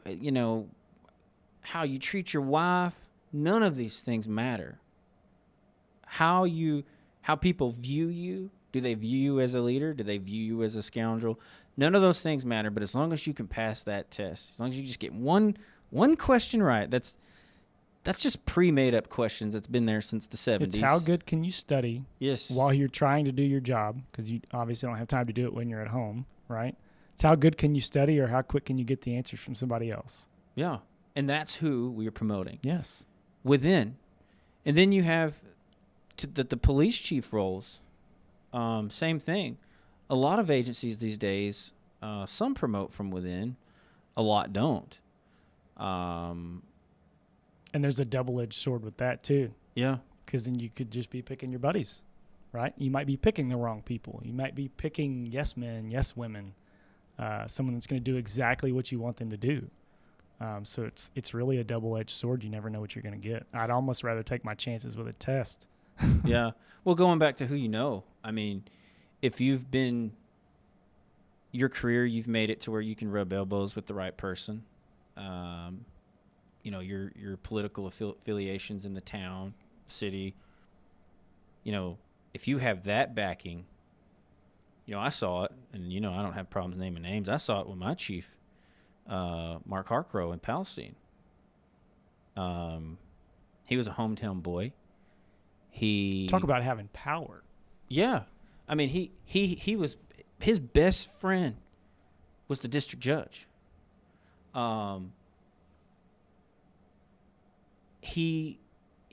Speaker 2: how you treat your wife. None of these things matter. How people view you. Do they view you as a leader? Do they view you as a scoundrel? None of those things matter, but as long as you can pass that test, as long as you just get one question right, that's just pre-made up questions that's been there since the 70s.
Speaker 3: It's how good can you study
Speaker 2: yes.
Speaker 3: while you're trying to do your job, because you obviously don't have time to do it when you're at home, right? It's how good can you study, or how quick can you get the answers from somebody else?
Speaker 2: Yeah, and that's who we are promoting.
Speaker 3: Yes.
Speaker 2: Within. And then you have the police chief roles. Same thing. A lot of agencies these days, some promote from within, a lot don't.
Speaker 3: And there's a double-edged sword with that too.
Speaker 2: Yeah.
Speaker 3: Because then you could just be picking your buddies, right? You might be picking the wrong people. You might be picking yes men, yes women, someone that's going to do exactly what you want them to do. So it's really a double-edged sword. You never know what you're going to get. I'd almost rather take my chances with a test.
Speaker 2: Yeah. Well, going back to who you know, I mean, if you've been your career, you've made it to where you can rub elbows with the right person. Your political affiliations in the town, city. If you have that backing, I saw it, and I don't have problems naming names. I saw it with my chief, Mark Harcrow in Palestine. He was a hometown boy.
Speaker 3: Talk about having power.
Speaker 2: Yeah. I mean, he was, his best friend was the district judge. He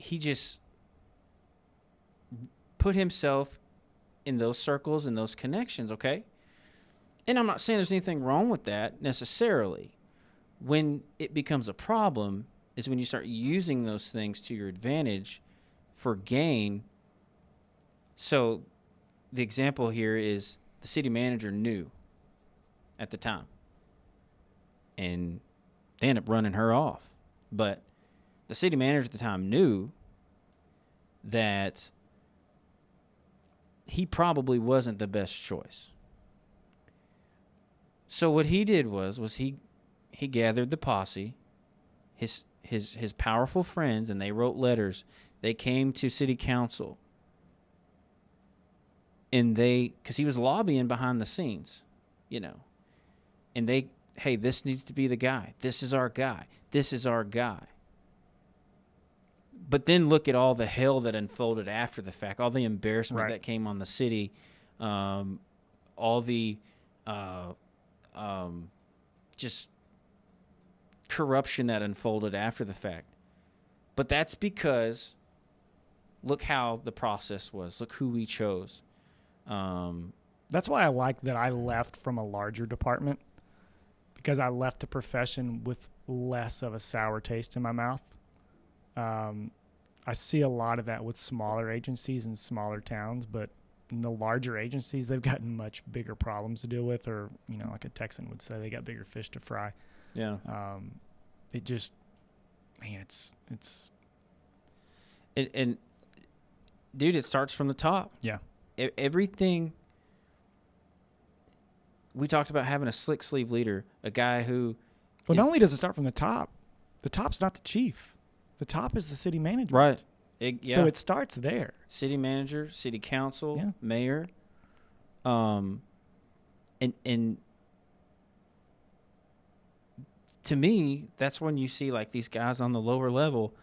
Speaker 2: just put himself in those circles and those connections, okay? And I'm not saying there's anything wrong with that necessarily. When it becomes a problem is when you start using those things to your advantage for gain. So the example here is the city manager knew at the time, and they ended up running her off. But the city manager at the time knew that he probably wasn't the best choice. So what he did was he gathered the posse, his powerful friends, and they wrote letters. They came to city council, and because he was lobbying behind the scenes, and hey, this needs to be the guy. This is our guy. This is our guy. But then look at all the hell that unfolded after the fact, all the embarrassment that came on the city, all the just corruption that unfolded after the fact. But that's because look how the process was. Look who we chose.
Speaker 3: That's why I like that I left from a larger department, because I left the profession with less of a sour taste in my mouth. I see a lot of that with smaller agencies and smaller towns, but in the larger agencies, they've gotten much bigger problems to deal with, or, like a Texan would say, they got bigger fish to fry.
Speaker 2: Yeah.
Speaker 3: It just, man, it's.
Speaker 2: And dude, it starts from the top.
Speaker 3: Yeah.
Speaker 2: Everything. We talked about having a slick sleeve leader, a guy who.
Speaker 3: Well, not only does it start from the top's not the chief. The top is the city manager.
Speaker 2: Right.
Speaker 3: So it starts there.
Speaker 2: City manager, city council,
Speaker 3: Yeah.
Speaker 2: mayor. And to me, that's when you see like these guys on the lower level,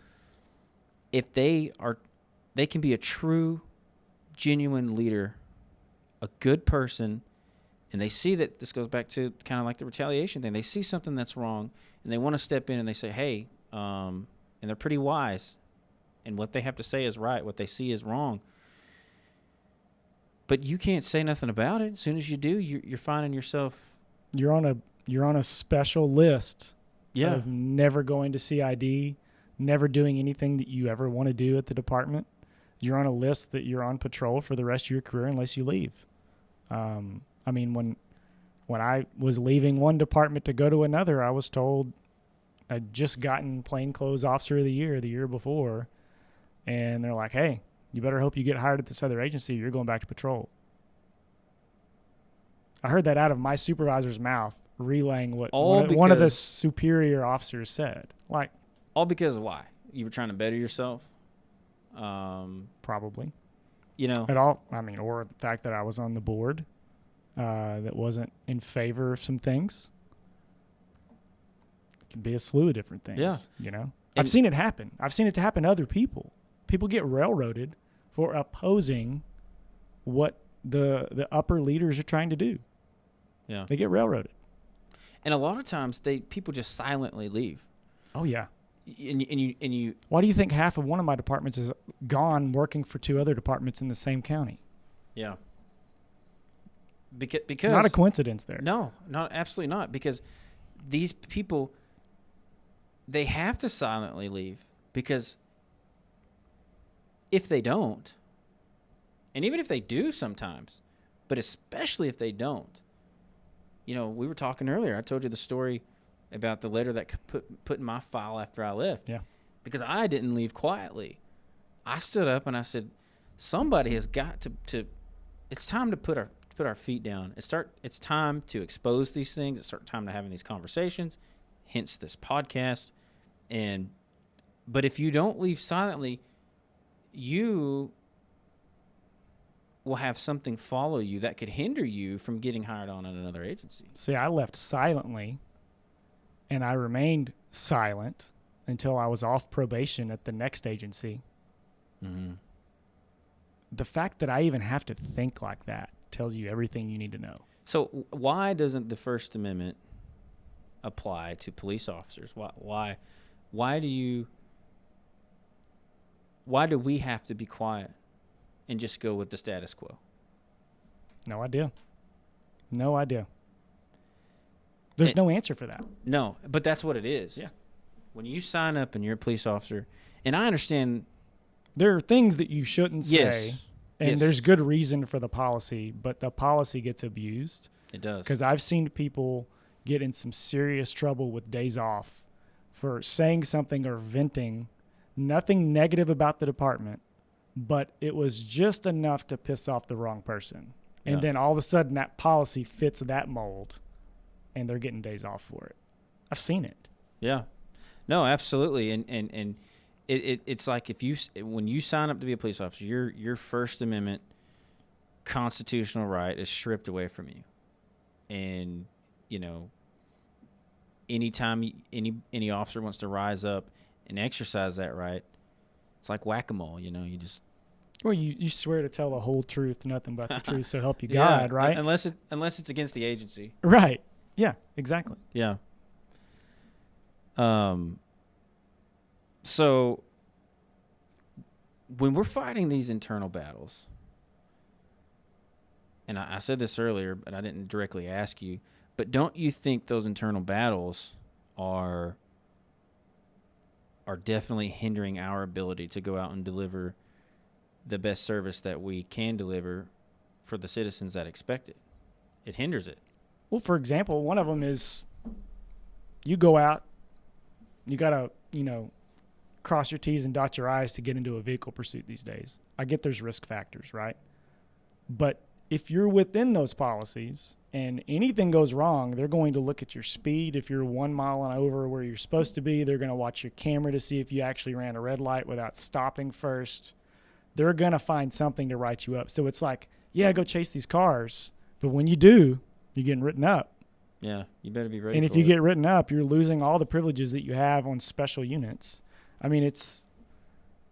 Speaker 2: if they can be a true, genuine leader, a good person, and they see that this goes back to kind of like the retaliation thing. They see something that's wrong, and they want to step in and they say, hey, and they're pretty wise, and what they have to say is right. What they see is wrong. But you can't say nothing about it. As soon as you do, you're finding yourself.
Speaker 3: You're on a special list.
Speaker 2: Yeah.
Speaker 3: Of never going to CID, never doing anything that you ever want to do at the department. You're on a list that you're on patrol for the rest of your career unless you leave. I mean, when I was leaving one department to go to another, I was told I'd just gotten plainclothes officer of the year before, and they're like, hey, you better hope you get hired at this other agency, or you're going back to patrol. I heard that out of my supervisor's mouth, relaying what one of the superior officers said. Like,
Speaker 2: all because of why? You were trying to better yourself?
Speaker 3: Probably.
Speaker 2: At
Speaker 3: all. I mean, or the fact that I was on the board that wasn't in favor of some things. It can be a slew of different things. Yeah. I've seen it happen. I've seen it happen to other people. People get railroaded for opposing what the upper leaders are trying to do.
Speaker 2: Yeah.
Speaker 3: They get railroaded.
Speaker 2: And a lot of times people just silently leave.
Speaker 3: Oh yeah.
Speaker 2: And you.
Speaker 3: Why do you think half of one of my departments is gone working for two other departments in the same county?
Speaker 2: Yeah. Because
Speaker 3: it's not a coincidence there.
Speaker 2: No, absolutely not. Because these people, they have to silently leave, because if they don't, and even if they do sometimes, but especially if they don't, we were talking earlier. I told you the story about the letter that put in my file after I left.
Speaker 3: Yeah.
Speaker 2: Because I didn't leave quietly. I stood up and I said, somebody has got to it's time to put our feet down. It's time to expose these things. It's time to having these conversations, hence this podcast. But if you don't leave silently, you will have something follow you that could hinder you from getting hired on at another agency.
Speaker 3: See, I left silently, and I remained silent until I was off probation at the next agency.
Speaker 2: Mm-hmm.
Speaker 3: The fact that I even have to think like that tells you everything you need to know.
Speaker 2: So why doesn't the First Amendment apply to police officers? Why do we have to be quiet and just go with the status quo?
Speaker 3: No idea. No idea. There's no answer for that.
Speaker 2: No, but that's what it is.
Speaker 3: Yeah.
Speaker 2: When you sign up and you're a police officer, and I understand
Speaker 3: there are things that you shouldn't say, and there's good reason for the policy, but the policy gets abused.
Speaker 2: It does.
Speaker 3: Because I've seen people get in some serious trouble with days off for saying something or venting, nothing negative about the department, but it was just enough to piss off the wrong person. And then all of a sudden that policy fits that mold, and they're getting days off for it. I've seen it.
Speaker 2: Yeah. No, absolutely. And it's like when you sign up to be a police officer, your First Amendment constitutional right is stripped away from you. And, anytime any officer wants to rise up and exercise that right, it's like whack-a-mole, you just...
Speaker 3: Well, you swear to tell the whole truth, nothing but the truth, so help you God, right?
Speaker 2: Unless it's against the agency.
Speaker 3: Right. Yeah, exactly.
Speaker 2: Yeah. So when we're fighting these internal battles, and I said this earlier, but I didn't directly ask you, but don't you think those internal battles are definitely hindering our ability to go out and deliver the best service that we can deliver for the citizens that expect it? It hinders it.
Speaker 3: Well, for example, one of them is you go out, you got to, cross your T's and dot your I's to get into a vehicle pursuit these days. I get there's risk factors, right? But if you're within those policies and anything goes wrong, they're going to look at your speed. If you're 1 mile and over where you're supposed to be, they're going to watch your camera to see if you actually ran a red light without stopping first. They're going to find something to write you up. So it's like, yeah, go chase these cars. But when you do, you're getting written up.
Speaker 2: Yeah, you better be ready.
Speaker 3: And if you get written up, you're losing all the privileges that you have on special units. I mean,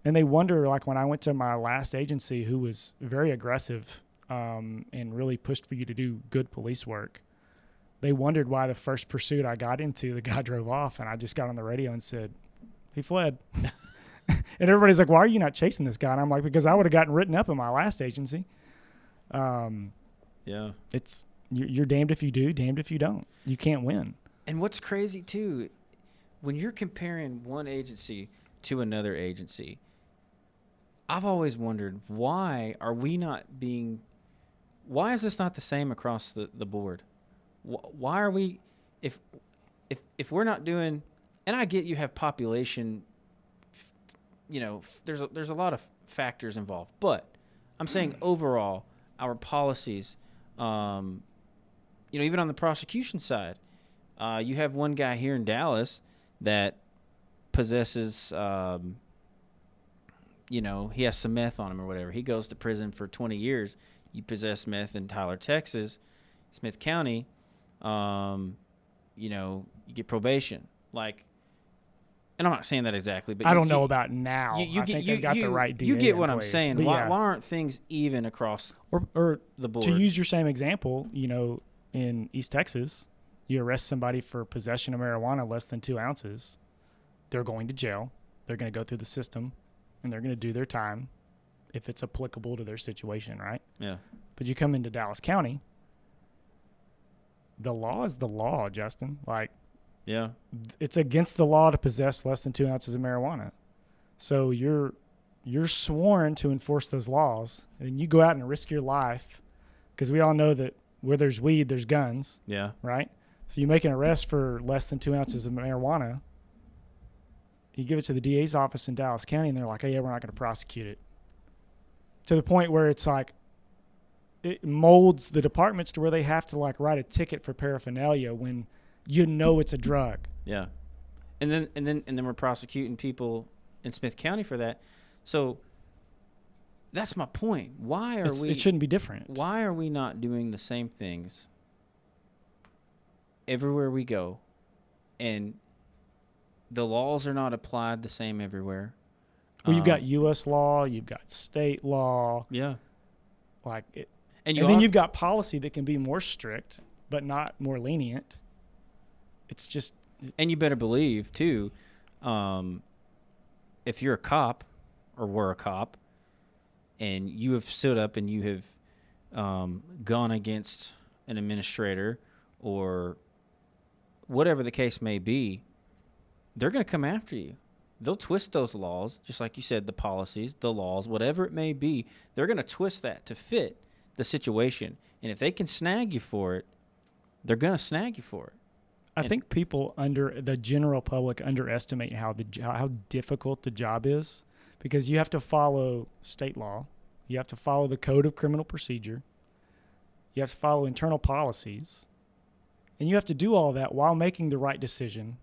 Speaker 3: and they wonder, like when I went to my last agency who was very aggressive and really pushed for you to do good police work, they wondered why the first pursuit I got into, the guy drove off, and I just got on the radio and said, he fled. And everybody's like, why are you not chasing this guy? And I'm like, because I would have gotten written up in my last agency.
Speaker 2: Yeah.
Speaker 3: You're damned if you do, damned if you don't. You can't win.
Speaker 2: And what's crazy, too, when you're comparing one agency to another agency, I've always wondered, why is this not the same across the board? Why are we, if we're not doing, and I get you have population, there's a lot of factors involved, but I'm saying overall, our policies, even on the prosecution side, you have one guy here in Dallas that possesses, he has some meth on him or whatever. He goes to prison for 20 years. You possess meth in Tyler, Texas, Smith County, you get probation. Like, and I'm not saying that exactly, but
Speaker 3: I don't know about now.
Speaker 2: I
Speaker 3: think they got the right DNA.
Speaker 2: You get what
Speaker 3: in
Speaker 2: I'm
Speaker 3: place.
Speaker 2: saying. Why aren't things even across
Speaker 3: or
Speaker 2: the board?
Speaker 3: To use your same example, in East Texas, you arrest somebody for possession of marijuana less than 2 ounces, they're going to jail. They're going to go through the system, and they're going to do their time if it's applicable to their situation, right?
Speaker 2: Yeah.
Speaker 3: But you come into Dallas County, the law is the law, Justin. Like,
Speaker 2: yeah,
Speaker 3: it's against the law to possess less than 2 ounces of marijuana. So you're sworn to enforce those laws, and you go out and risk your life, because we all know that where there's weed, there's guns.
Speaker 2: Yeah.
Speaker 3: Right? So you make an arrest for less than 2 ounces of marijuana. You give it to the DA's office in Dallas County, and they're like, oh, yeah, we're not going to prosecute it. To the point where it's like, it molds the departments to where they have to like write a ticket for paraphernalia when it's a drug.
Speaker 2: Yeah. And then we're prosecuting people in Smith County for that. So that's my point. It
Speaker 3: shouldn't be different.
Speaker 2: Why are we not doing the same things everywhere we go? And the laws are not applied the same everywhere.
Speaker 3: Well, you've got U.S. law, you've got state law.
Speaker 2: Yeah.
Speaker 3: Like it.
Speaker 2: And
Speaker 3: then you've got policy that can be more strict, but not more lenient. It's just.
Speaker 2: And you better believe, too, if you're a cop or were a cop, and you have stood up and you have gone against an administrator or whatever the case may be, they're going to come after you. They'll twist those laws, just like you said, the policies, the laws, whatever it may be. They're going to twist that to fit the situation. And if they can snag you for it, they're going to snag you for it.
Speaker 3: I think people the general public underestimate how difficult the job is, because you have to follow state law. You have to follow the Code of Criminal Procedure. You have to follow internal policies. And you have to do all of that while making the right decision.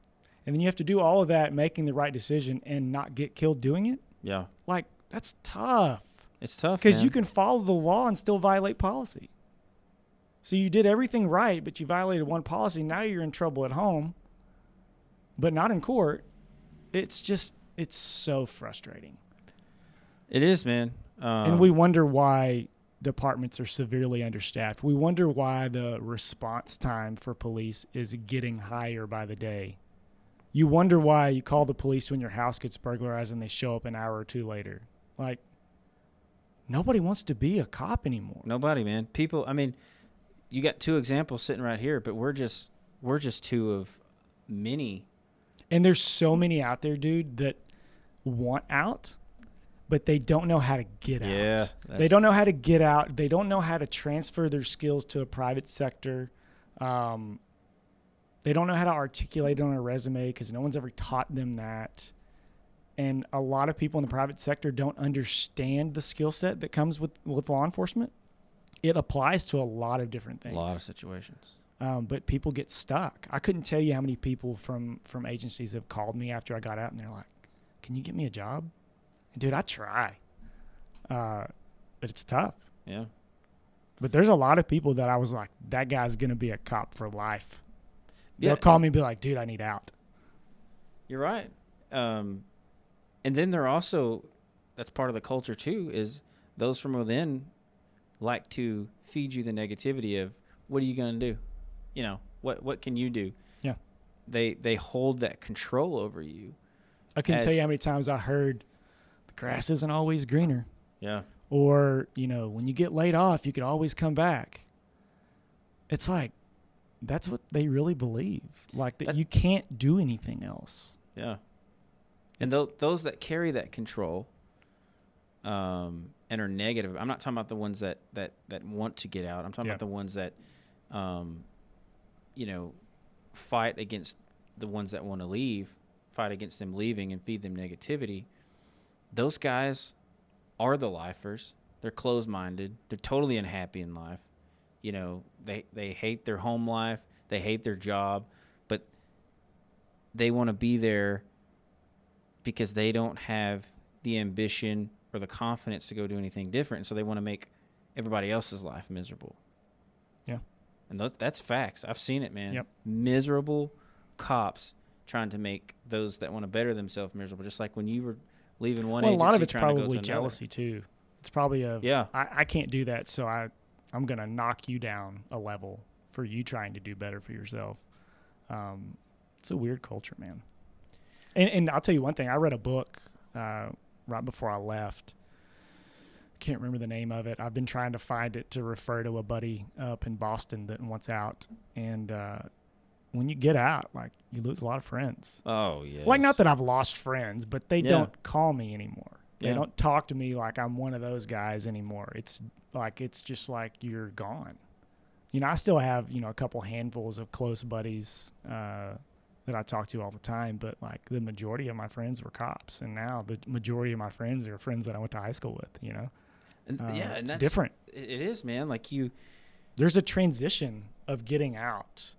Speaker 3: And then you have to do all of that, making the right decision, and not get killed doing it.
Speaker 2: Yeah.
Speaker 3: Like, that's tough.
Speaker 2: It's tough,
Speaker 3: because you can follow the law and still violate policy. So you did everything right, but you violated one policy. Now you're in trouble at home, but not in court. It's so frustrating.
Speaker 2: It is, man.
Speaker 3: And we wonder why departments are severely understaffed. We wonder why the response time for police is getting higher by the day. You wonder why you call the police when your house gets burglarized and they show up an hour or two later. Like, nobody wants to be a cop anymore.
Speaker 2: Nobody, man. People, I mean, you got two examples sitting right here, but we're just two of many. And
Speaker 3: there's so many out there, dude, that want out, but they don't know how to get out. They don't know how to get out. They don't know how to transfer their skills to a private sector. They don't know how to articulate it on a resume because no one's ever taught them that. And a lot of people in the private sector don't understand the skill set that comes with law enforcement. It applies to a lot of different things.
Speaker 2: A lot of situations.
Speaker 3: But people get stuck. I couldn't tell you how many people from agencies have called me after I got out, and they're like, can you get me a job? And dude, I try. But it's tough.
Speaker 2: Yeah.
Speaker 3: But there's a lot of people that I was like, that guy's going to be a cop for life. They'll call me and be like, dude, I need out.
Speaker 2: You're right. And then they're also, that's part of the culture too, is those from within like to feed you the negativity of, what are you going to do? You know, what can you do?
Speaker 3: Yeah.
Speaker 2: They hold that control over you.
Speaker 3: I can tell you how many times I heard the grass isn't always greener.
Speaker 2: Yeah.
Speaker 3: Or, you know, when you get laid off, you can always come back. It's like, that's what they really believe. Like that you can't do anything else.
Speaker 2: Yeah. And those that carry that control and are negative, I'm not talking about the ones that want to get out. I'm talking about the ones that, you know, fight against the ones that want to leave, fight against them leaving and feed them negativity. Those guys are the lifers. They're closed-minded. They're totally unhappy in life. You know, they hate their home life. They hate their job, but they want to be there because they don't have the ambition or the confidence to go do anything different. And so they want to make everybody else's life miserable.
Speaker 3: Yeah.
Speaker 2: And that's facts. I've seen it, man.
Speaker 3: Yep.
Speaker 2: Miserable cops trying to make those that want to better themselves miserable. Just like when you were leaving one agency,
Speaker 3: a lot of it's
Speaker 2: trying to go
Speaker 3: probably
Speaker 2: to
Speaker 3: jealousy too. It's probably I can't do that, so I'm going to knock you down a level for you trying to do better for yourself. It's a weird culture, man. And I'll tell you one thing. I read a book right before I left. Can't remember the name of it. I've been trying to find it to refer to a buddy up in Boston that wants out. And when you get out, like, you lose a lot of friends.
Speaker 2: Oh, yeah.
Speaker 3: Like, not that I've lost friends, but they don't call me anymore. They don't talk to me like I'm one of those guys anymore. It's just like you're gone. You know, I still have, you know, a couple handfuls of close buddies that I talk to all the time, but like the majority of my friends were cops, and now the majority of my friends are friends that I went to high school with, you know?
Speaker 2: And
Speaker 3: it's
Speaker 2: that's
Speaker 3: different.
Speaker 2: It is, man. Like
Speaker 3: there's a transition of getting out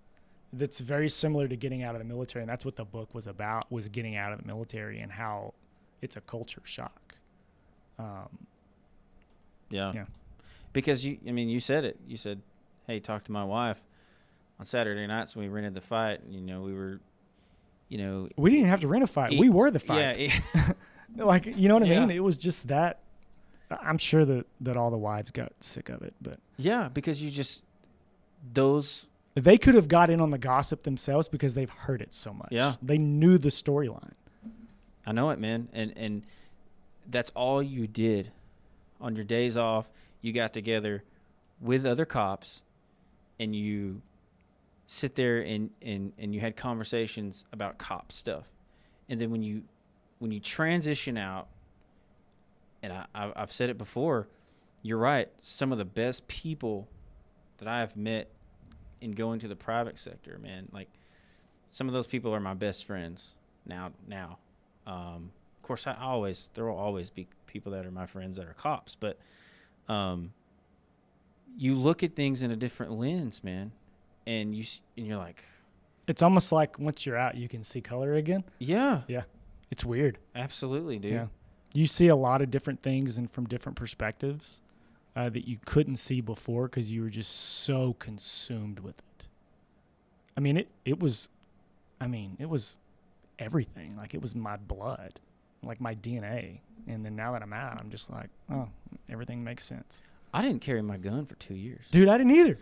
Speaker 3: that's very similar to getting out of the military, and that's what the book was about, was getting out of the military and how it's a culture shock.
Speaker 2: Yeah. Because you said it. You said, hey, talk to my wife on Saturday nights when we rented the fight. And, you know, we were, you know. We
Speaker 3: didn't have to rent a fight. We were the fight.
Speaker 2: Yeah.
Speaker 3: Like, you know what I mean? It was just that. I'm sure that all the wives got sick of it. But
Speaker 2: yeah, because
Speaker 3: they could have got in on the gossip themselves because they've heard it so much.
Speaker 2: Yeah.
Speaker 3: They knew the storyline.
Speaker 2: I know it, man. And that's all you did on your days off, you got together with other cops and you sit there and you had conversations about cop stuff. And then when you transition out, and I've said it before, you're right. Some of the best people that I have met in going to the private sector, man, like some of those people are my best friends now. Of course, there will always be people that are my friends that are cops, but you look at things in a different lens, man, and you're like,
Speaker 3: it's almost like once you're out, you can see color again.
Speaker 2: Yeah,
Speaker 3: It's weird.
Speaker 2: absolutely, dude.
Speaker 3: Yeah, you see a lot of different things and from different perspectives that you couldn't see before because you were just so consumed with it. I mean, it was everything. Like, it was my blood, like my DNA. And then now that I'm out, I'm just like, oh, everything makes sense.
Speaker 2: I didn't carry my gun for 2 years.
Speaker 3: Dude, I didn't either.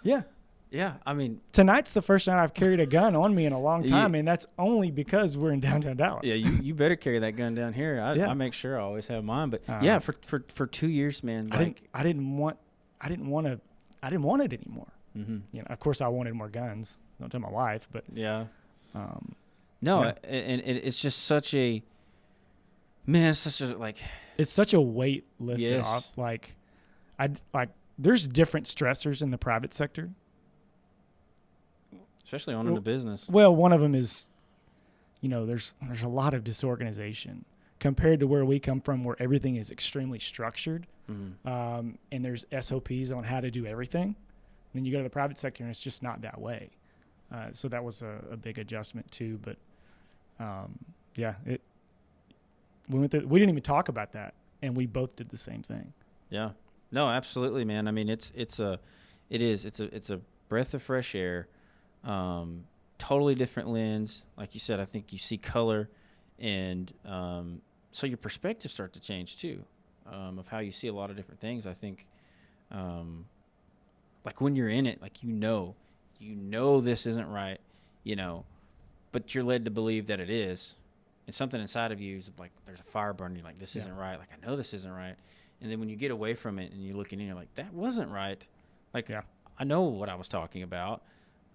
Speaker 3: Yeah.
Speaker 2: Yeah, I mean,
Speaker 3: Tonight's the first time I've carried a gun on me in a long time, and that's only because we're in downtown Dallas.
Speaker 2: yeah, you better carry that gun down here. I make sure I always have mine. But yeah, for 2 years, man,
Speaker 3: I didn't want it anymore.
Speaker 2: Mm-hmm.
Speaker 3: You know, of course, I wanted more guns. Don't tell my wife, but
Speaker 2: yeah.
Speaker 3: Yeah.
Speaker 2: And it's just such a man. It's such a
Speaker 3: it's such a weight lifted
Speaker 2: Yes.
Speaker 3: off. There's different stressors in the private sector.
Speaker 2: especially owning a business.
Speaker 3: Well, one of them is, there's a lot of disorganization compared to where we come from, where everything is extremely structured,
Speaker 2: Mm-hmm.
Speaker 3: and there's SOPs on how to do everything. And then you go to the private sector, and it's just not that way. So that was a big adjustment too. But we didn't even talk about that, and we both did the same thing.
Speaker 2: Yeah. No, absolutely, man. I mean, it's a breath of fresh air. Totally different lens. Like you said, I think you see color, and so your perspectives start to change too, of how you see a lot of different things. I think, like when you're in it, like you know this isn't right, but you're led to believe that it is, and something inside of you is like there's a fire burning. You're like, this isn't right. Like, I know this isn't right. And then when you get away from it and you're looking in, you're like, that wasn't right. Like, I know what I was talking about.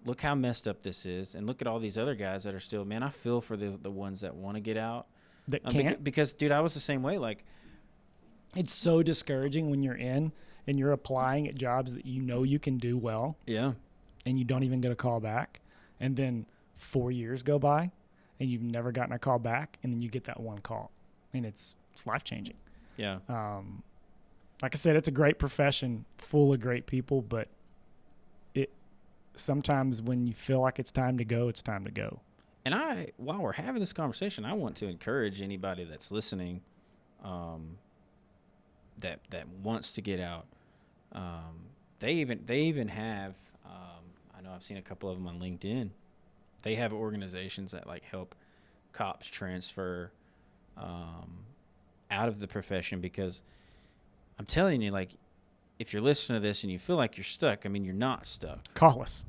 Speaker 2: Look how messed up this is. And look at all these other guys that are still, man, I feel for the ones that want to get out.
Speaker 3: That can't.
Speaker 2: Because, dude, I was the same way. Like,
Speaker 3: it's so discouraging when you're in and you're applying at jobs that you can do well.
Speaker 2: Yeah.
Speaker 3: And you don't even get a call back. And then 4 years go by and you've never gotten a call back. And then you get that one call. And it's life-changing.
Speaker 2: Yeah.
Speaker 3: Like I said, it's a great profession full of great people, but sometimes when you feel like it's time to go, it's time to go.
Speaker 2: And while we're having this conversation, I want to encourage anybody that's listening, that wants to get out. They even have, I know I've seen a couple of them on LinkedIn. They have organizations that like help cops transfer out of the profession, because I'm telling you, like, if you're listening to this and you feel like you're stuck, I mean, you're not stuck.
Speaker 3: Call us.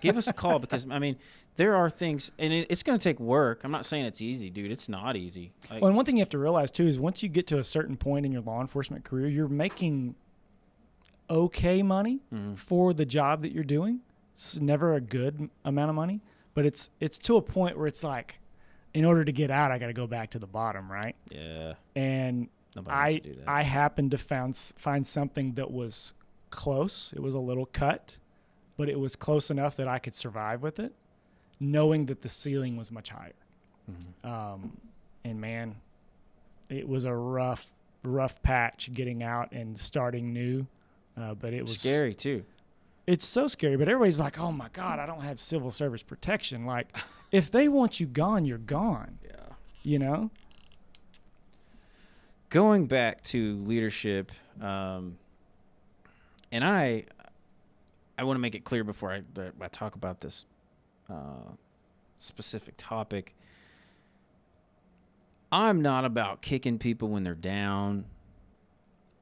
Speaker 2: Give us a call, because, I mean, there are things, and it's going to take work. I'm not saying it's easy, dude. It's not easy. Like,
Speaker 3: Well, and one thing you have to realize, too, is once you get to a certain point in your law enforcement career, you're making okay money for the job that you're doing. It's never a good amount of money, but it's to a point where it's like, in order to get out, I got to go back to the bottom, right?
Speaker 2: Yeah.
Speaker 3: And
Speaker 2: Nobody wants to do that.
Speaker 3: I happened to find something that was close. It was a little cut, but it was close enough that I could survive with it, knowing that the ceiling was much higher.
Speaker 2: Mm-hmm.
Speaker 3: And man, it was a rough patch getting out and starting new. But it was
Speaker 2: scary too.
Speaker 3: It's so scary, but everybody's like, oh my God, I don't have civil service protection. Like, if they want you gone, you're gone.
Speaker 2: Yeah. Going back to leadership, and I want to make it clear before I talk about this specific topic. I'm not about kicking people when they're down.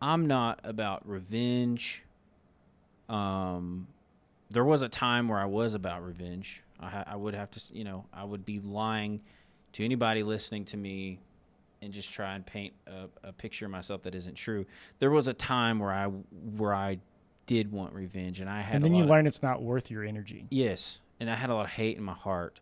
Speaker 2: I'm not about revenge. There was a time where I was about revenge. I would have to, I would be lying to anybody listening to me and just try and paint a picture of myself that isn't true. There was a time where I did want revenge, and I had.
Speaker 3: And then you learn it's not worth your energy.
Speaker 2: Yes, and I had a lot of hate in my heart,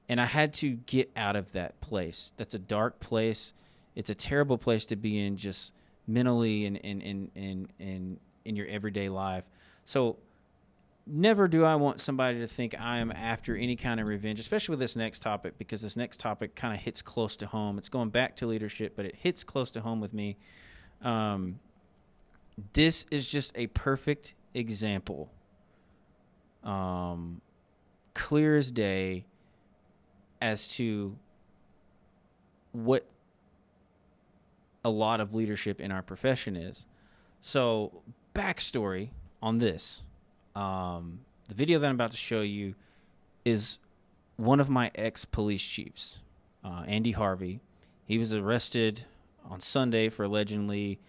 Speaker 2: and I had to get out of that place. That's a dark place. It's a terrible place to be in, just mentally and in your everyday life. So never do I want somebody to think I am after any kind of revenge, especially with this next topic, because this next topic kind of hits close to home. It's going back to leadership, but it hits close to home with me. This is just a perfect example, clear as day, as to what a lot of leadership in our profession is. So, backstory on this. The video that I'm about to show you is one of my ex-police chiefs, Andy Harvey. He was arrested on Sunday for allegedly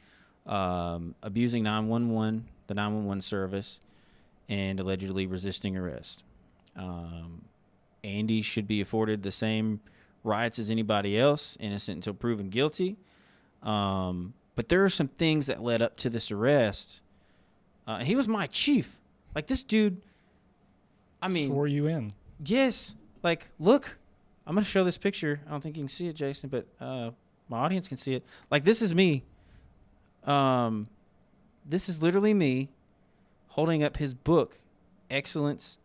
Speaker 2: abusing the 911 service, and allegedly resisting arrest. Andy should be afforded the same rights as anybody else, innocent until proven guilty. But there are some things that led up to this arrest. He was my chief. Like, this dude, I mean...
Speaker 3: Swore you in.
Speaker 2: Yes. Like, look. I'm going to show this picture. I don't think you can see it, Jason, but my audience can see it. Like, this is me. This is literally me holding up his book, Excellence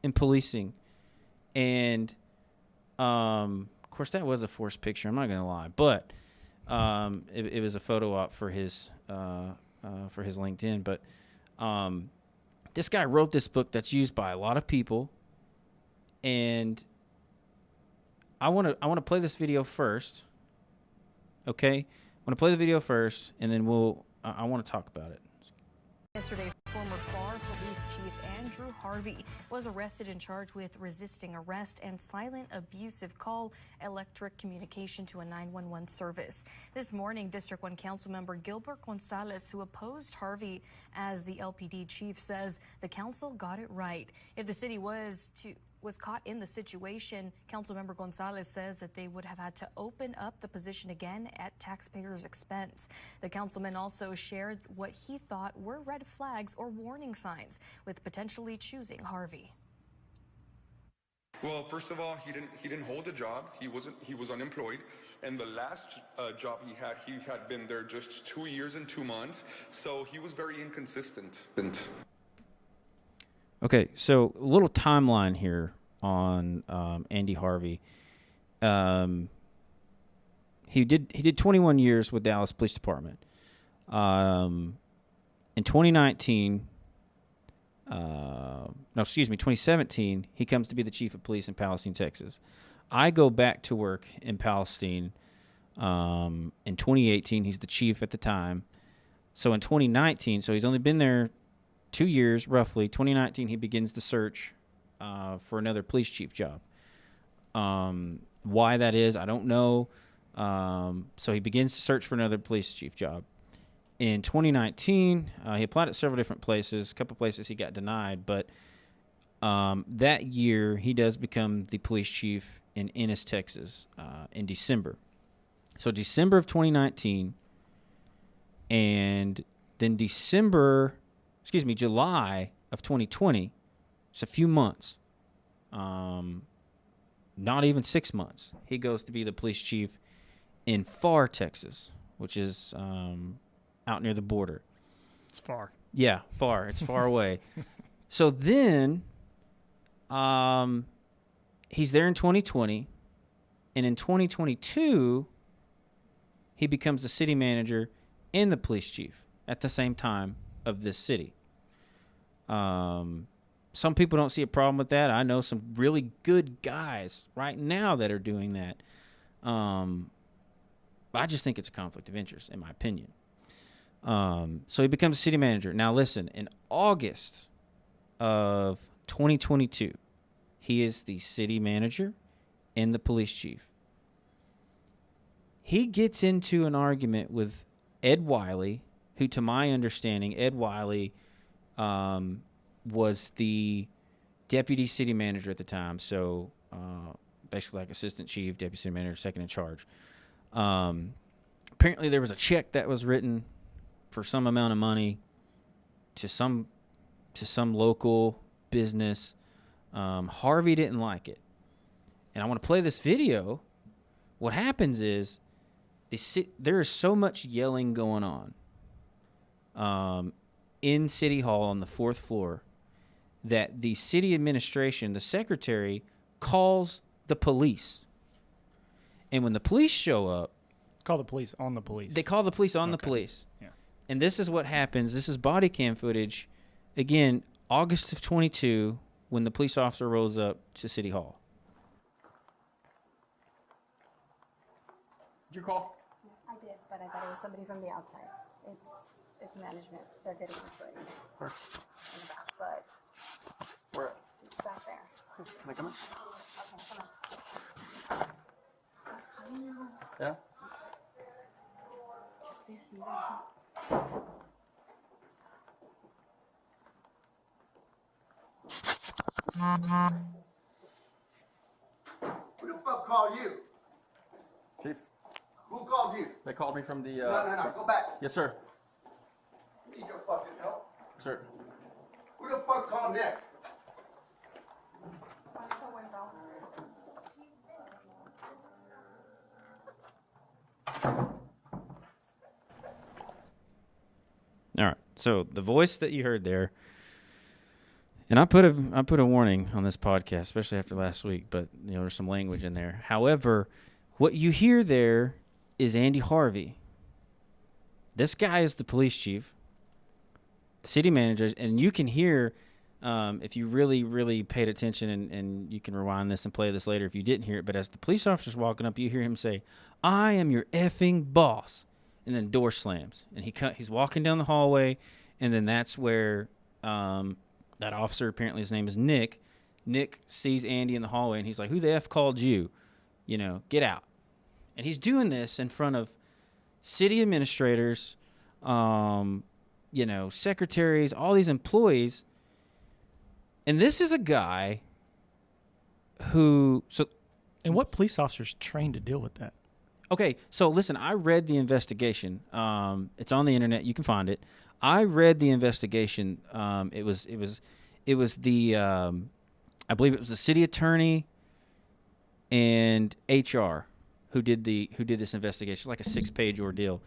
Speaker 2: in Policing. And, of course, that was a forced picture. I'm not going to lie. But it was a photo op for his LinkedIn. But this guy wrote this book that's used by a lot of people. And I want to play this video first. Okay? I want to play the video first, and then I want to talk about it.
Speaker 4: Yesterday, former Pharr Police Chief Andy Harvey was arrested and charged with resisting arrest and silent abusive call electric communication to a 911 service. This morning, District 1 Councilmember Gilbert Gonzalez, who opposed Harvey as the LPD chief, says the council got it right. If the city was caught in the situation, Councilmember Gonzalez says that they would have had to open up the position again at taxpayers' expense. The councilman also shared what he thought were red flags or warning signs with potentially choosing Harvey.
Speaker 5: Well, first of all, he didn't hold a job. He was unemployed, and the last job he had been there just 2 years and 2 months. So he was very inconsistent.
Speaker 2: Okay, so a little timeline here on Andy Harvey. He did 21 years with Dallas Police Department. In 2019, 2017, he comes to be the chief of police in Palestine, Texas. I go back to work in Palestine in 2018. He's the chief at the time. So in 2019, so he's only been there 2 years, roughly. 2019, he begins the search for another police chief job. Why that is, I don't know. So he begins to search for another police chief job. In 2019, he applied at several different places. A couple places he got denied, but that year he does become the police chief in Ennis, Texas, in December. So December of 2019, and then July of 2020, just a few months, not even 6 months, he goes to be the police chief in Pharr, Texas, which is out near the border.
Speaker 3: It's far.
Speaker 2: Yeah, far. It's far away. So then he's there in 2020, and in 2022, he becomes the city manager and the police chief at the same time of this city. Some people don't see a problem with that. I know some really good guys right now that are doing that. I just think it's a conflict of interest, in my opinion. So he becomes a city manager. Now listen, in August of 2022, he is the city manager and the police chief. He gets into an argument with Ed Wiley, who, to my understanding, Ed Wiley was the deputy city manager at the time. So basically like assistant chief, deputy city manager, second in charge. Apparently there was a check that was written for some amount of money to some local business. Harvey didn't like it. And I want to play this video. What happens is there is so much yelling going on in City Hall on the 4th floor that the city administration, the secretary, calls the police. And when the police show up,
Speaker 3: Call the police on the police.
Speaker 2: they call the police on the police.
Speaker 3: Yeah.
Speaker 2: And this is what happens. This is body cam footage. Again, August of 22, when the police officer rolls up to City Hall.
Speaker 6: Did you call?
Speaker 7: I did, but I thought it was somebody from the outside. It's management. They're getting into it
Speaker 6: Where?
Speaker 7: in the back, but
Speaker 6: Where?
Speaker 7: it's back there.
Speaker 6: Can I come in?
Speaker 7: Okay, come on. It's coming out.
Speaker 6: Yeah?
Speaker 7: Just there, here.
Speaker 8: Who the fuck called you?
Speaker 6: Chief,
Speaker 8: Who called you?
Speaker 6: they called me from the...
Speaker 8: No, go back.
Speaker 6: Yes, sir.
Speaker 8: I need your fucking help.
Speaker 6: Sir.
Speaker 8: Who the fuck called Nick?
Speaker 2: All right. So the voice that you heard there, and I put a warning on this podcast, especially after last week, but there's some language in there. However, what you hear there is Andy Harvey. This guy is the police chief, city manager, and you can hear, if you really, really paid attention, and you can rewind this and play this later if you didn't hear it, but as the police officer's walking up, you hear him say, "I am your effing boss." And then the door slams, and he's walking down the hallway, and then that's where that officer, apparently his name is Nick. Nick sees Andy in the hallway, and he's like, "Who the F called you? Get out." And he's doing this in front of city administrators, secretaries, all these employees. And this is a guy who...
Speaker 3: And what police officer's trained to deal with that?
Speaker 2: Okay, so listen, I read the investigation. It's on the internet. You can find it. I read the investigation. It was the I believe it was the city attorney and HR who did this investigation. It's like a 6-page ordeal.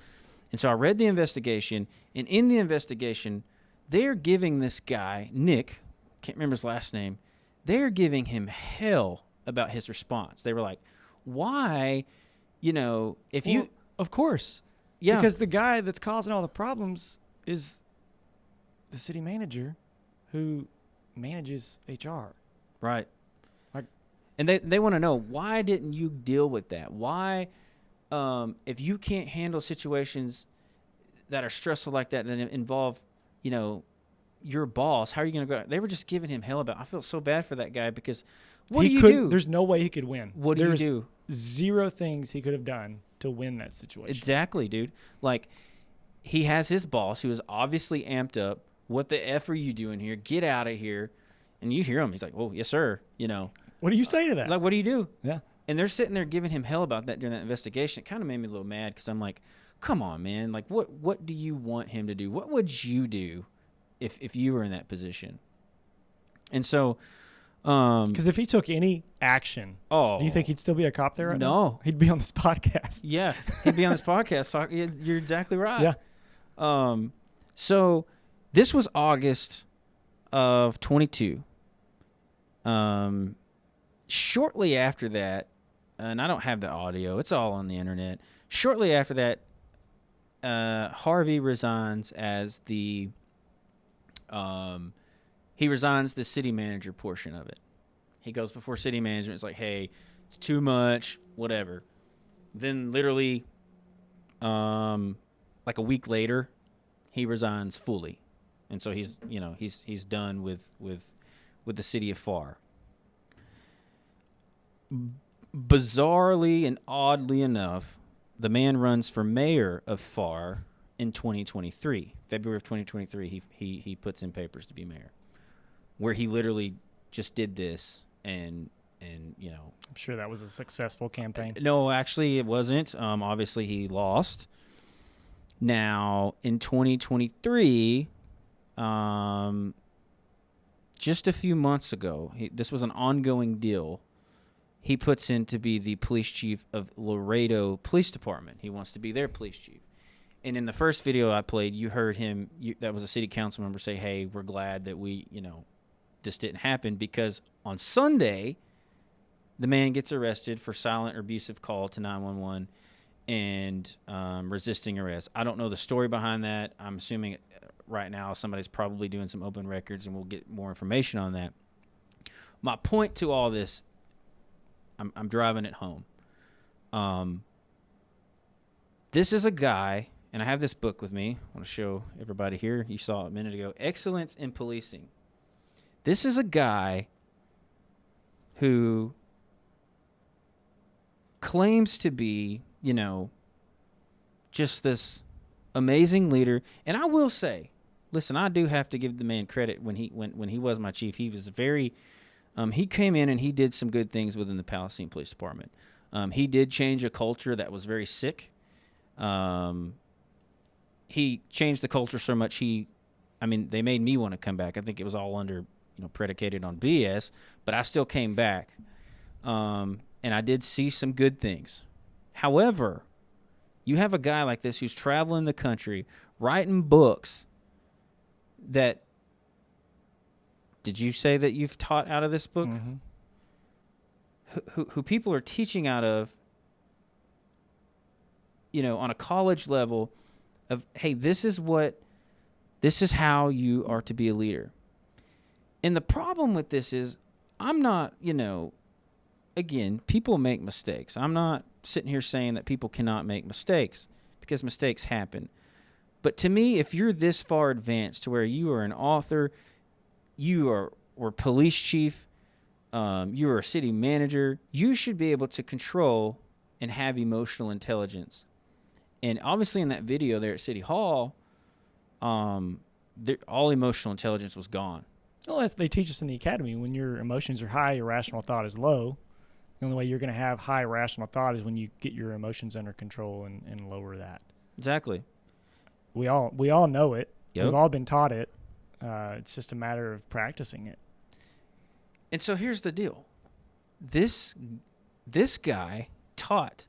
Speaker 2: And so I read the investigation, and in the investigation, they're giving this guy, Nick, can't remember his last name, they're giving him hell about his response. They were like, "Why,
Speaker 3: Of course.
Speaker 2: Yeah.
Speaker 3: Because the guy that's causing all the problems is the city manager who manages HR.
Speaker 2: Right.
Speaker 3: Like,
Speaker 2: and they want to know, why didn't you deal with that? Why, if you can't handle situations that are stressful like that involve, your boss, how are you going to go? They were just giving him hell about. I feel so bad for that guy because what do you do?
Speaker 3: There's no way he could win.
Speaker 2: What do you do?
Speaker 3: Zero things he could have done to win that situation.
Speaker 2: Exactly, dude. Like, he has his boss who is obviously amped up. What the F are you doing here? Get out of here. And you hear him. He's like, "Oh, yes, sir."
Speaker 3: What do you say to that?
Speaker 2: Like, what do you do?
Speaker 3: Yeah.
Speaker 2: And they're sitting there giving him hell about that during that investigation. It kind of made me a little mad because I'm like, come on, man. Like, what do you want him to do? What would you do if you were in that position? And so...
Speaker 3: Because if he took any action, do you think he'd still be a cop there right now?
Speaker 2: No.
Speaker 3: He'd be on this podcast.
Speaker 2: Yeah, he'd be on this podcast. You're exactly right.
Speaker 3: Yeah.
Speaker 2: So this was August of 22. Shortly after that, and I don't have the audio, it's all on the internet. Shortly after that, Harvey resigns as he resigns the city manager portion of it. He goes before city management. It's like, "Hey, it's too much, whatever." Then literally, like a week later, he resigns fully. And so he's done with the city of Pharr. Bizarrely and oddly enough, the man runs for mayor of Pharr in 2023. February of 2023, he puts in papers to be mayor, where he literally just did this and And, you know.
Speaker 3: I'm sure that was a successful campaign.
Speaker 2: No, actually it wasn't. Obviously he lost. Now, in 2023, just a few months ago, this was an ongoing deal. He puts in to be the police chief of Laredo Police Department. He wants to be their police chief. And in the first video I played, you heard him, that was a city council member, say, hey, we're glad that this didn't happen, because on Sunday, the man gets arrested for silent or abusive call to 911 and resisting arrest. I don't know the story behind that. I'm assuming right now somebody's probably doing some open records, and we'll get more information on that. My point to all this, I'm driving it home. This is a guy, and I have this book with me. I want to show everybody here. You saw it a minute ago. Excellence in Policing. This is a guy who claims to be, just this amazing leader. And I will say, listen, I do have to give the man credit. When he was my chief, he was very he came in and he did some good things within the Palestine Police Department. He did change a culture that was very sick. He changed the culture so much they made me want to come back. I think it was all under, predicated on BS, but I still came back. And I did see some good things. However, you have a guy like this who's traveling the country, writing books that, did you say that you've taught out of this book?
Speaker 3: Mm-hmm.
Speaker 2: Who people are teaching out of, on a college level of, hey, this is how you are to be a leader. And the problem with this is, I'm not, again, people make mistakes. I'm not sitting here saying that people cannot make mistakes, because mistakes happen. But to me, if you're this far advanced to where you are an author, you are police chief, you are a city manager, you should be able to control and have emotional intelligence. And obviously in that video there at City Hall, all emotional intelligence was gone.
Speaker 3: Well, they teach us in the academy, when your emotions are high, your rational thought is low. The only way you're going to have high rational thought is when you get your emotions under control and lower that.
Speaker 2: Exactly.
Speaker 3: We all know it.
Speaker 2: Yep.
Speaker 3: We've all been taught it. It's just a matter of practicing it.
Speaker 2: And so here's the deal. This guy taught